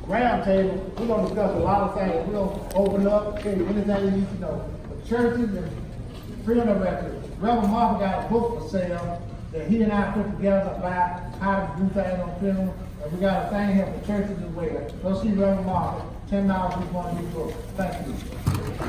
round table, we're gonna discuss a lot of things. We're gonna open up, tell you anything you need to know. The churches and funeral records. Reverend Martha got a book for sale that he and I put together about how to do things on funeral. And we got a thing here for churches as well. Go see Reverend Martha. $10 each one of these books. Thank you.